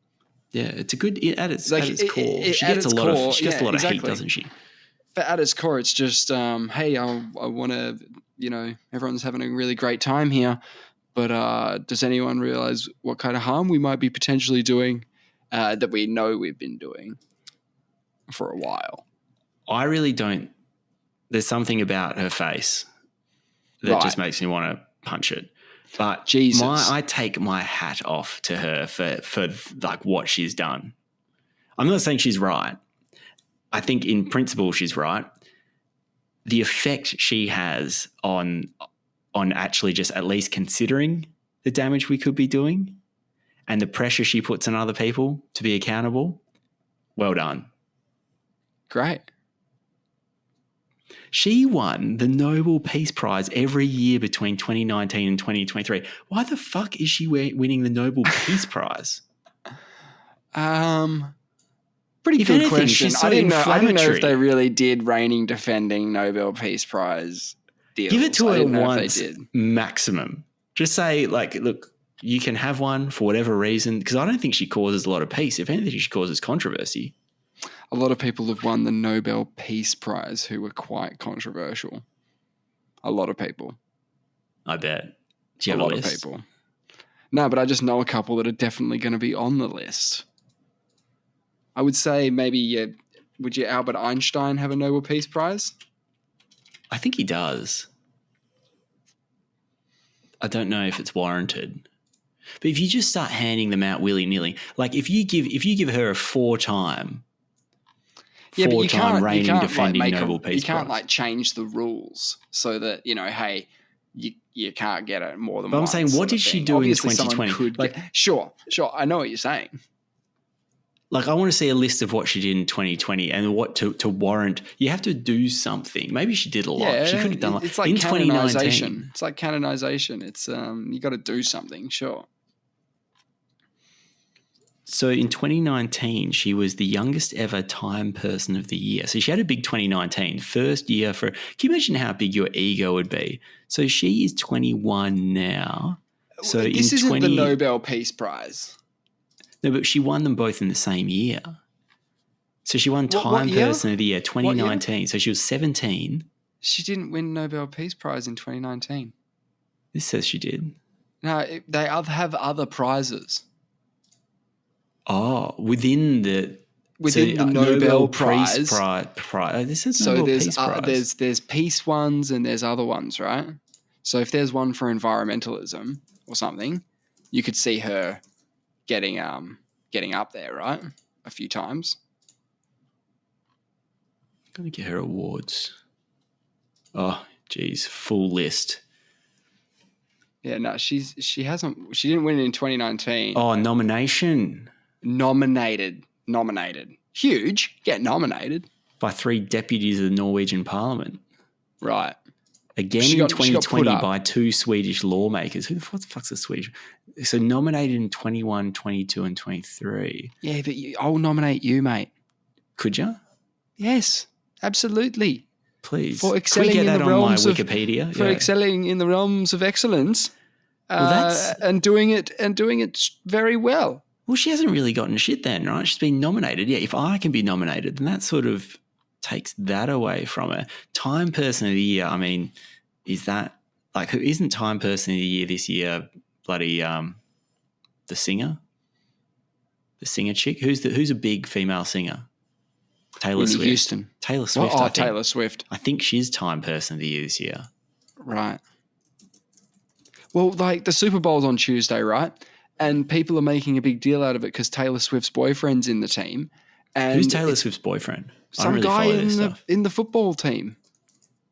Speaker 2: Yeah, it's a good at its core. She gets a lot of heat, doesn't she?
Speaker 1: But at its core, it's just, hey, I want to, everyone's having a really great time here, but does anyone realize what kind of harm we might be potentially doing that we know we've been doing for a while?
Speaker 2: I really don't. There's something about her face that just makes me want to punch it. But
Speaker 1: Jesus.
Speaker 2: I take my hat off to her for like what she's done. I'm not saying she's right. I think in principle she's right. The effect she has on actually just at least considering the damage we could be doing and the pressure she puts on other people to be accountable, well done.
Speaker 1: Great.
Speaker 2: She won the Nobel Peace Prize every year between 2019 and 2023. Why the fuck is she winning the Nobel Peace Prize?
Speaker 1: Pretty good question. I didn't know if they really did reigning defending Nobel Peace Prize deals.
Speaker 2: Give it to her once maximum. Just say, like, look, you can have one for whatever reason, because I don't think she causes a lot of peace. If anything, she causes controversy.
Speaker 1: A lot of people have won the Nobel Peace Prize who were quite controversial. A lot of people.
Speaker 2: I bet. Do you have a list?
Speaker 1: Lot of people. No, but I just know a couple that are definitely going to be on the list. I would say maybe, would you Albert Einstein have a Nobel Peace Prize?
Speaker 2: I think he does. I don't know if it's warranted. But if you just start handing them out willy-nilly, like if you give her a four-time reigning defending Nobel Peace Prize.
Speaker 1: You can't like change the rules so that, hey, you can't get it more than once.
Speaker 2: But I'm saying, what did she do in 2020?
Speaker 1: Sure. I know what you're saying.
Speaker 2: Like, I want to see a list of what she did in 2020 and what to warrant. You have to do something. Maybe she did a lot.
Speaker 1: Yeah,
Speaker 2: she could have done a lot.
Speaker 1: It's like
Speaker 2: in
Speaker 1: canonization. It's like canonization. It's you got to do something. Sure.
Speaker 2: So in 2019, she was the youngest ever Time Person of the Year. So she had a big 2019, first year for. Can you imagine how big your ego would be? So she is 21 now. So
Speaker 1: this isn't the Nobel Peace Prize.
Speaker 2: No, but she won them both in the same year. So she won Time Person of the Year 2019. So she was 17.
Speaker 1: She didn't win Nobel Peace Prize in 2019.
Speaker 2: This says she did.
Speaker 1: No, they have other prizes.
Speaker 2: Within the
Speaker 1: Nobel Prize.
Speaker 2: This is
Speaker 1: So
Speaker 2: Nobel
Speaker 1: there's
Speaker 2: Peace Prize.
Speaker 1: there's peace ones and there's other ones, right? So if there's one for environmentalism or something, you could see her getting up there, right? A few times.
Speaker 2: Gonna get her awards. Oh, geez, full list.
Speaker 1: Yeah, no, she didn't win in 2019.
Speaker 2: Oh, nomination.
Speaker 1: Nominated. Huge. Get nominated.
Speaker 2: By 3 deputies of the Norwegian Parliament.
Speaker 1: Right.
Speaker 2: Again in 2020 by 2 Swedish lawmakers. What the fuck's a Swedish? So nominated in 21, 22 and 23.
Speaker 1: Yeah, but I'll nominate you, mate.
Speaker 2: Could you?
Speaker 1: Yes, absolutely.
Speaker 2: Please.
Speaker 1: For excelling
Speaker 2: Can we get
Speaker 1: in
Speaker 2: that
Speaker 1: the
Speaker 2: on my
Speaker 1: realms of
Speaker 2: Wikipedia?
Speaker 1: For excelling in the realms of excellence. And doing it very well.
Speaker 2: Well, she hasn't really gotten shit then, right? She's been nominated. Yeah, if I can be nominated, then that sort of takes that away from her. Time Person of the Year, I mean, is that like who isn't Time Person of the Year this year bloody the singer? The singer chick? Who's a big female singer? Taylor Swift.
Speaker 1: Houston.
Speaker 2: Taylor Swift.
Speaker 1: Taylor Swift.
Speaker 2: I think she's Time Person of the Year this year.
Speaker 1: Right. Well, like the Super Bowl's on Tuesday, right? And people are making a big deal out of it because Taylor Swift's boyfriend's in the team. And
Speaker 2: who's Taylor Swift's boyfriend?
Speaker 1: Some guy in the football team.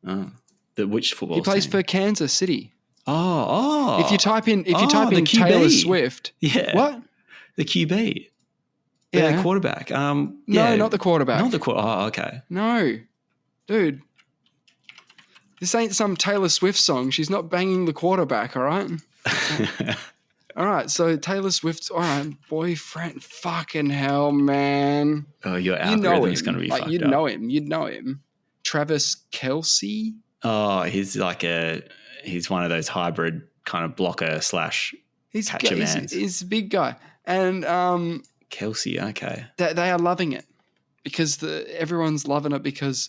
Speaker 2: Oh, which football?
Speaker 1: He plays
Speaker 2: team?
Speaker 1: for Kansas City.
Speaker 2: Oh.
Speaker 1: If you type in Taylor Swift,
Speaker 2: yeah,
Speaker 1: what?
Speaker 2: The QB,
Speaker 1: yeah,
Speaker 2: the quarterback.
Speaker 1: No, not the quarterback.
Speaker 2: Not the quarterback. Oh, okay.
Speaker 1: No, dude. This ain't some Taylor Swift song. She's not banging the quarterback, all right? All right, so Taylor Swift's, all right, boyfriend. Fucking hell, man.
Speaker 2: Oh, your algorithm is going to be fucked up.
Speaker 1: You'd know him. Travis Kelce.
Speaker 2: Oh, he's one of those hybrid kind of blocker / catcher mans.
Speaker 1: He's a big guy. And
Speaker 2: Kelce, okay.
Speaker 1: They are loving it because everyone's loving it because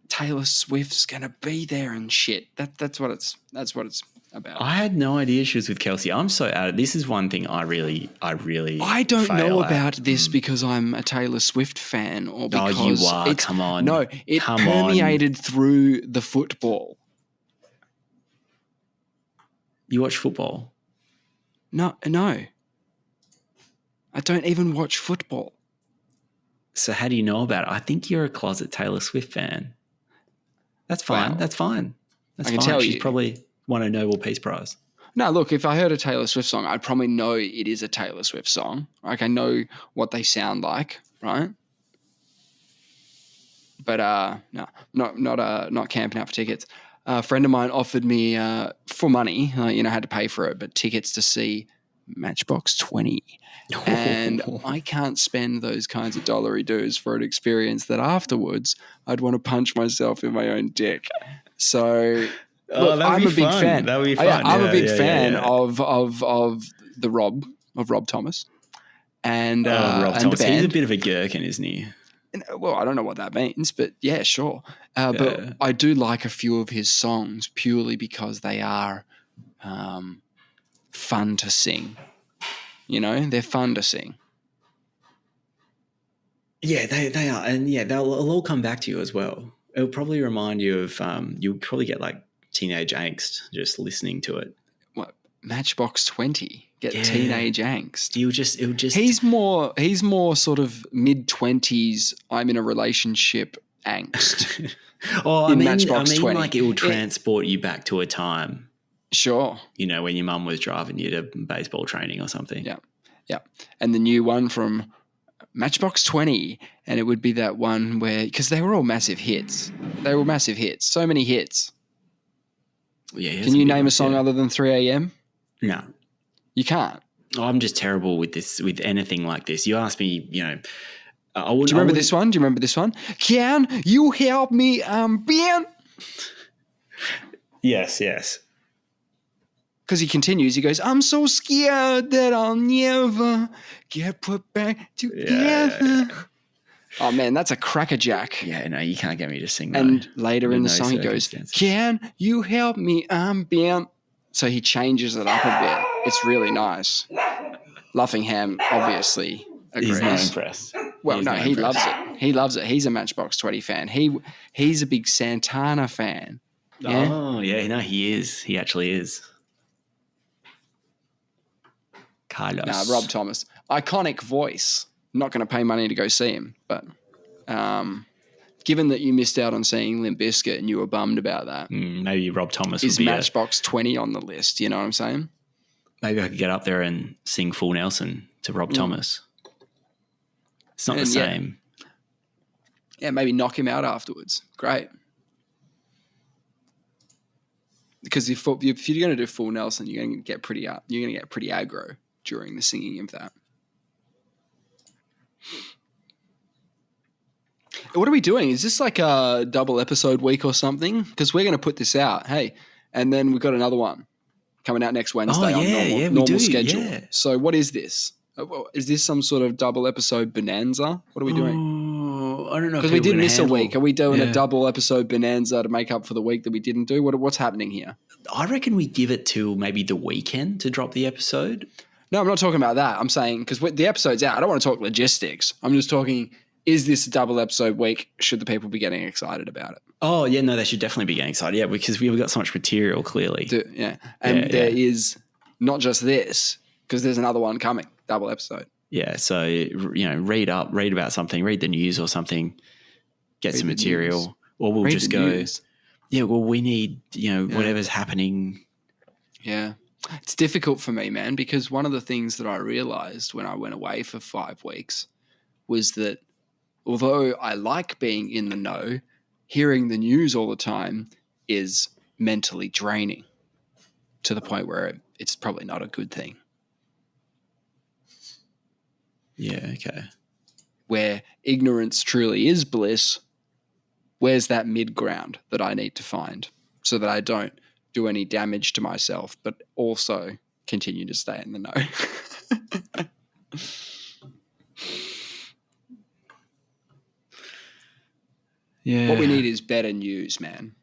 Speaker 1: Taylor Swift's gonna be there and shit. That's what it's about.
Speaker 2: I had no idea she was with Kelce. I'm so out of this. Is one thing I
Speaker 1: don't know about this because I'm a Taylor Swift fan or because
Speaker 2: you are. Come on.
Speaker 1: No, it permeated through the football.
Speaker 2: You watch football?
Speaker 1: No. I don't even watch football.
Speaker 2: So how do you know about it? I think you're a closet Taylor Swift fan. That's fine.
Speaker 1: Wow.
Speaker 2: That's fine. That's
Speaker 1: I can
Speaker 2: fine.
Speaker 1: tell
Speaker 2: She's
Speaker 1: you.
Speaker 2: probably won a Nobel Peace Prize.
Speaker 1: No, look, if I heard a Taylor Swift song, I'd probably know it is a Taylor Swift song. Like I know what they sound like, right? But no, not camping out for tickets. A friend of mine offered me for money, had to pay for it, but tickets to see Matchbox 20. And I can't spend those kinds of dollary dues for an experience that afterwards I'd want to punch myself in my own dick. So look, I'm a big fan.
Speaker 2: That would be fun.
Speaker 1: I'm a big fan of Rob Thomas. And
Speaker 2: Rob
Speaker 1: and
Speaker 2: Thomas.
Speaker 1: the band.
Speaker 2: He's a bit of a gherkin, isn't he?
Speaker 1: Well, I don't know what that means, but yeah, sure. But I do like a few of his songs purely because they are fun to sing. They're fun to sing.
Speaker 2: Yeah, they are. And yeah, they'll all come back to you as well. It'll probably remind you of, you'll probably get like teenage angst just listening to it.
Speaker 1: What? Matchbox 20? Get teenage angst.
Speaker 2: It'll just.
Speaker 1: He's more sort of mid-20s, I'm in a relationship angst. Matchbox 20.
Speaker 2: Like it will transport you back to a time.
Speaker 1: Sure.
Speaker 2: When your mum was driving you to baseball training or something.
Speaker 1: Yeah. Yeah. And the new one from Matchbox 20, and it would be that one where, because they were all massive hits. They were massive hits. So many hits.
Speaker 2: Yeah.
Speaker 1: Can you name a song other than 3 a.m.?
Speaker 2: No.
Speaker 1: You can't.
Speaker 2: I'm just terrible with anything like this. You ask me, Do you
Speaker 1: remember this one? Can you help me, Ben?
Speaker 2: Yes.
Speaker 1: Because he continues, he goes, I'm so scared that I'll never get put back together. Yeah. Oh, man, that's a crackerjack.
Speaker 2: Yeah, no, you can't get me to sing that.
Speaker 1: And later in the song, he goes, can you help me, Ben? So he changes it up a bit. It's really nice. Luffingham obviously agrees.
Speaker 2: He's not impressed.
Speaker 1: Well, no, he loves it. He loves it. He's a Matchbox 20 fan. He's a big Santana fan. Yeah?
Speaker 2: Oh, yeah. No, he is. He actually is. Carlos.
Speaker 1: Nah, Rob Thomas. Iconic voice. Not going to pay money to go see him. But given that you missed out on seeing Limp Bizkit and you were bummed about that.
Speaker 2: Maybe Rob Thomas
Speaker 1: is
Speaker 2: would be
Speaker 1: Matchbox 20 on the list. You know what I'm saying?
Speaker 2: Maybe I could get up there and sing Full Nelson to Rob Thomas. It's not the same.
Speaker 1: Yeah, maybe knock him out afterwards. Great. Because if you're going to do Full Nelson, you're going to get pretty aggro during the singing of that. What are we doing? Is this like a double episode week or something? Because we're going to put this out. Hey, and then we've got another one coming out next Wednesday on normal schedule. Yeah. So what is this? Is this some sort of double episode bonanza? What are we doing?
Speaker 2: I don't know.
Speaker 1: Because we did miss a week. Are we doing a double episode bonanza to make up for the week that we didn't do? What's happening here?
Speaker 2: I reckon we give it till maybe the weekend to drop the episode.
Speaker 1: No, I'm not talking about that. I'm saying because the episode's out. I don't want to talk logistics. I'm just talking, is this a double episode week? Should the people be getting excited about it?
Speaker 2: Oh, yeah, no, they should definitely be getting excited. Yeah, because we've got so much material, clearly.
Speaker 1: And there is not just this, because there's another one coming, double episode.
Speaker 2: Yeah, so, read about something, read the news or something, get some material, or we'll just go, we need, whatever's happening.
Speaker 1: Yeah. It's difficult for me, man, because one of the things that I realized when I went away for 5 weeks was that although I like being in the know, hearing the news all the time is mentally draining to the point where it's probably not a good thing.
Speaker 2: Yeah, okay.
Speaker 1: Where ignorance truly is bliss, where's that mid ground that I need to find so that I don't do any damage to myself, but also continue to stay in the know?
Speaker 2: Yeah.
Speaker 1: What we need is better news, man.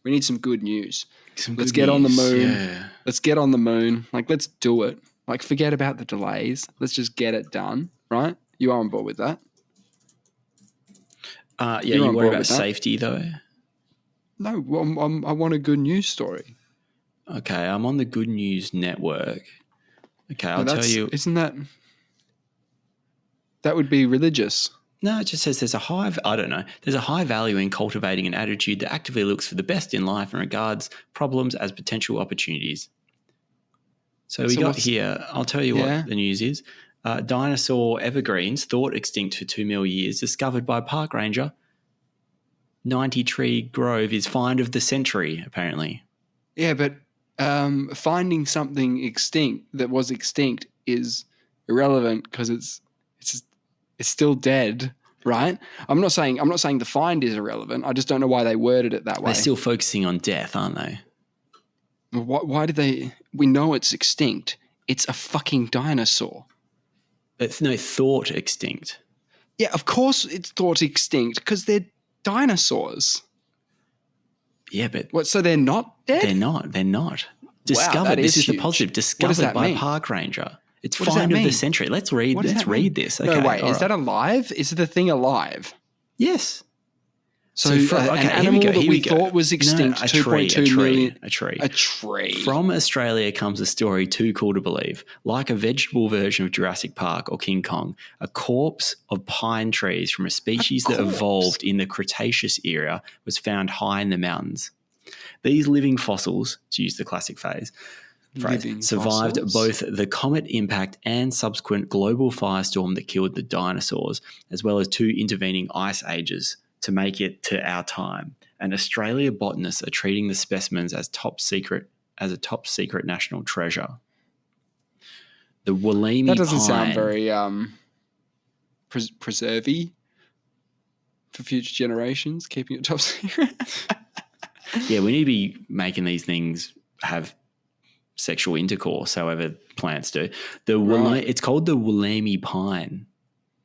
Speaker 1: We need some good news. Let's get on the moon.
Speaker 2: Yeah.
Speaker 1: Let's get on the moon. Like, let's do it. Like, forget about the delays. Let's just get it done, right? You are on board with that?
Speaker 2: You worry about safety, though?
Speaker 1: No, I want a good news story.
Speaker 2: Okay, I'm on the Good News Network. Okay, I'll tell you.
Speaker 1: Isn't that... That would be religious.
Speaker 2: No, it just says there's a high value in cultivating an attitude that actively looks for the best in life and regards problems as potential opportunities. So here, I'll tell you what the news is. Dinosaur evergreens, thought extinct for 2 million years, discovered by park ranger. 90 Tree Grove is find of the century, apparently. Yeah,
Speaker 1: but finding something extinct that was extinct is irrelevant because it's still dead, right? I'm not saying the find is irrelevant. I just don't know why they worded it that way.
Speaker 2: They're still focusing on death, aren't they?
Speaker 1: Why did they? We know it's extinct. It's a fucking dinosaur.
Speaker 2: It's no thought extinct.
Speaker 1: Yeah, of course it's thought extinct because they're dinosaurs.
Speaker 2: Yeah, but
Speaker 1: what? So they're not dead?
Speaker 2: They're not. Discovered. Wow, this is the positive. Discovered by park ranger. It's find of the century. Let's read this. Okay,
Speaker 1: no, wait. Is that alive? Is the thing alive?
Speaker 2: Yes.
Speaker 1: So an animal that we thought was extinct, 2.2 million.
Speaker 2: A tree.
Speaker 1: A tree.
Speaker 2: From Australia comes a story too cool to believe. Like a vegetable version of Jurassic Park or King Kong, a corpse of pine trees from a species that evolved in the Cretaceous era was found high in the mountains. These living fossils, to use the classic phrase, survived both the comet impact and subsequent global firestorm that killed the dinosaurs, as well as 2 intervening ice ages to make it to our time. And Australia botanists are treating the specimens as a top secret national treasure. The Woolemi
Speaker 1: That doesn't sound very preservy for future generations, keeping it top secret.
Speaker 2: Yeah, we need to be making these things have sexual intercourse, however plants do. It's called the Woolemi pine.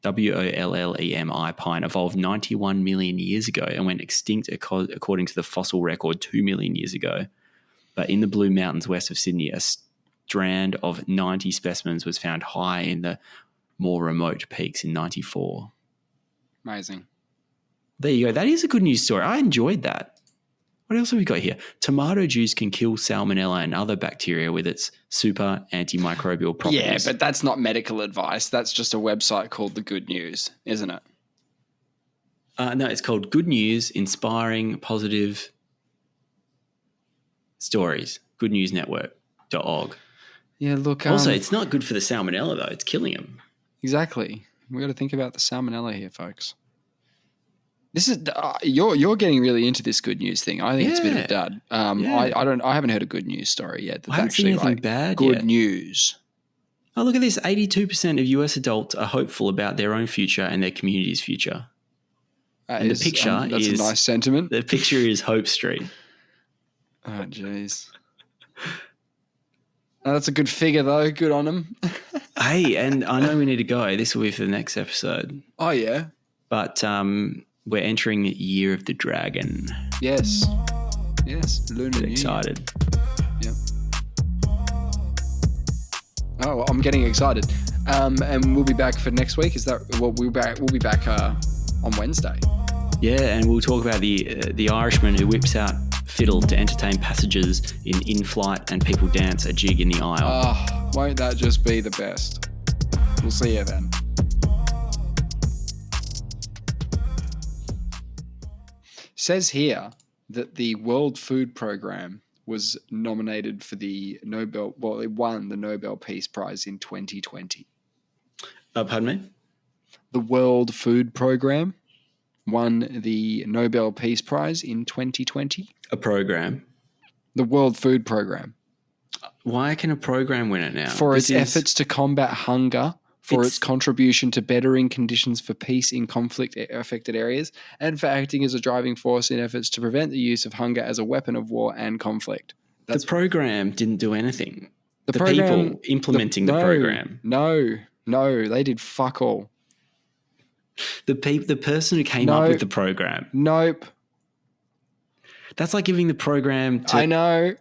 Speaker 2: Wollemi pine evolved 91 million years ago and went extinct according to the fossil record 2 million years ago. But in the Blue Mountains west of Sydney, a strand of 90 specimens was found high in the more remote peaks in 94.
Speaker 1: Amazing.
Speaker 2: There you go. That is a good news story. I enjoyed that. What else have we got here? Tomato juice can kill salmonella and other bacteria with its super antimicrobial properties.
Speaker 1: Yeah, but that's not medical advice. That's just a website called The Good News, isn't it?
Speaker 2: No, it's called Good News, Inspiring Positive Stories. Goodnewsnetwork.org.
Speaker 1: Yeah, look.
Speaker 2: Also, it's not good for the salmonella, though. It's killing them.
Speaker 1: Exactly. We got to think about the salmonella here, folks. This is you're getting really into this good news thing. I think it's a bit of a dud. I haven't heard a good news story yet. That's
Speaker 2: I haven't seen
Speaker 1: actually
Speaker 2: anything bad
Speaker 1: good
Speaker 2: yet.
Speaker 1: news.
Speaker 2: Oh, look at this. 82% of US adults are hopeful about their own future and their community's future. And the picture
Speaker 1: that's a nice sentiment.
Speaker 2: The picture is Hope Street.
Speaker 1: Oh, jeez. That's a good figure, though. Good on them.
Speaker 2: Hey, and I know we need to go. This will be for the next episode.
Speaker 1: Oh, yeah.
Speaker 2: But we're entering Year of the Dragon.
Speaker 1: Yes. Lunar New
Speaker 2: Excited.
Speaker 1: Yep. Oh, I'm getting excited. And we'll be back for next week. Is that what we'll be back on Wednesday?
Speaker 2: Yeah, and we'll talk about the Irishman who whips out fiddle to entertain passengers in flight, and people dance a jig in the aisle.
Speaker 1: Oh, won't that just be the best? We'll see you then. Says here that the World Food Programme was nominated for the Nobel. Well, it won the Nobel Peace Prize in 2020.
Speaker 2: Pardon me?
Speaker 1: The World Food Programme won the Nobel Peace Prize in 2020.
Speaker 2: A program.
Speaker 1: The World Food Programme.
Speaker 2: Why can a program win it now?
Speaker 1: For its efforts to combat hunger, for its contribution to bettering conditions for peace in conflict-affected areas, and for acting as a driving force in efforts to prevent the use of hunger as a weapon of war and conflict.
Speaker 2: The program didn't do anything. The
Speaker 1: program,
Speaker 2: people implementing the program.
Speaker 1: No, they did fuck all.
Speaker 2: The person who came up with the program.
Speaker 1: Nope.
Speaker 2: That's like giving the program to...
Speaker 1: I know.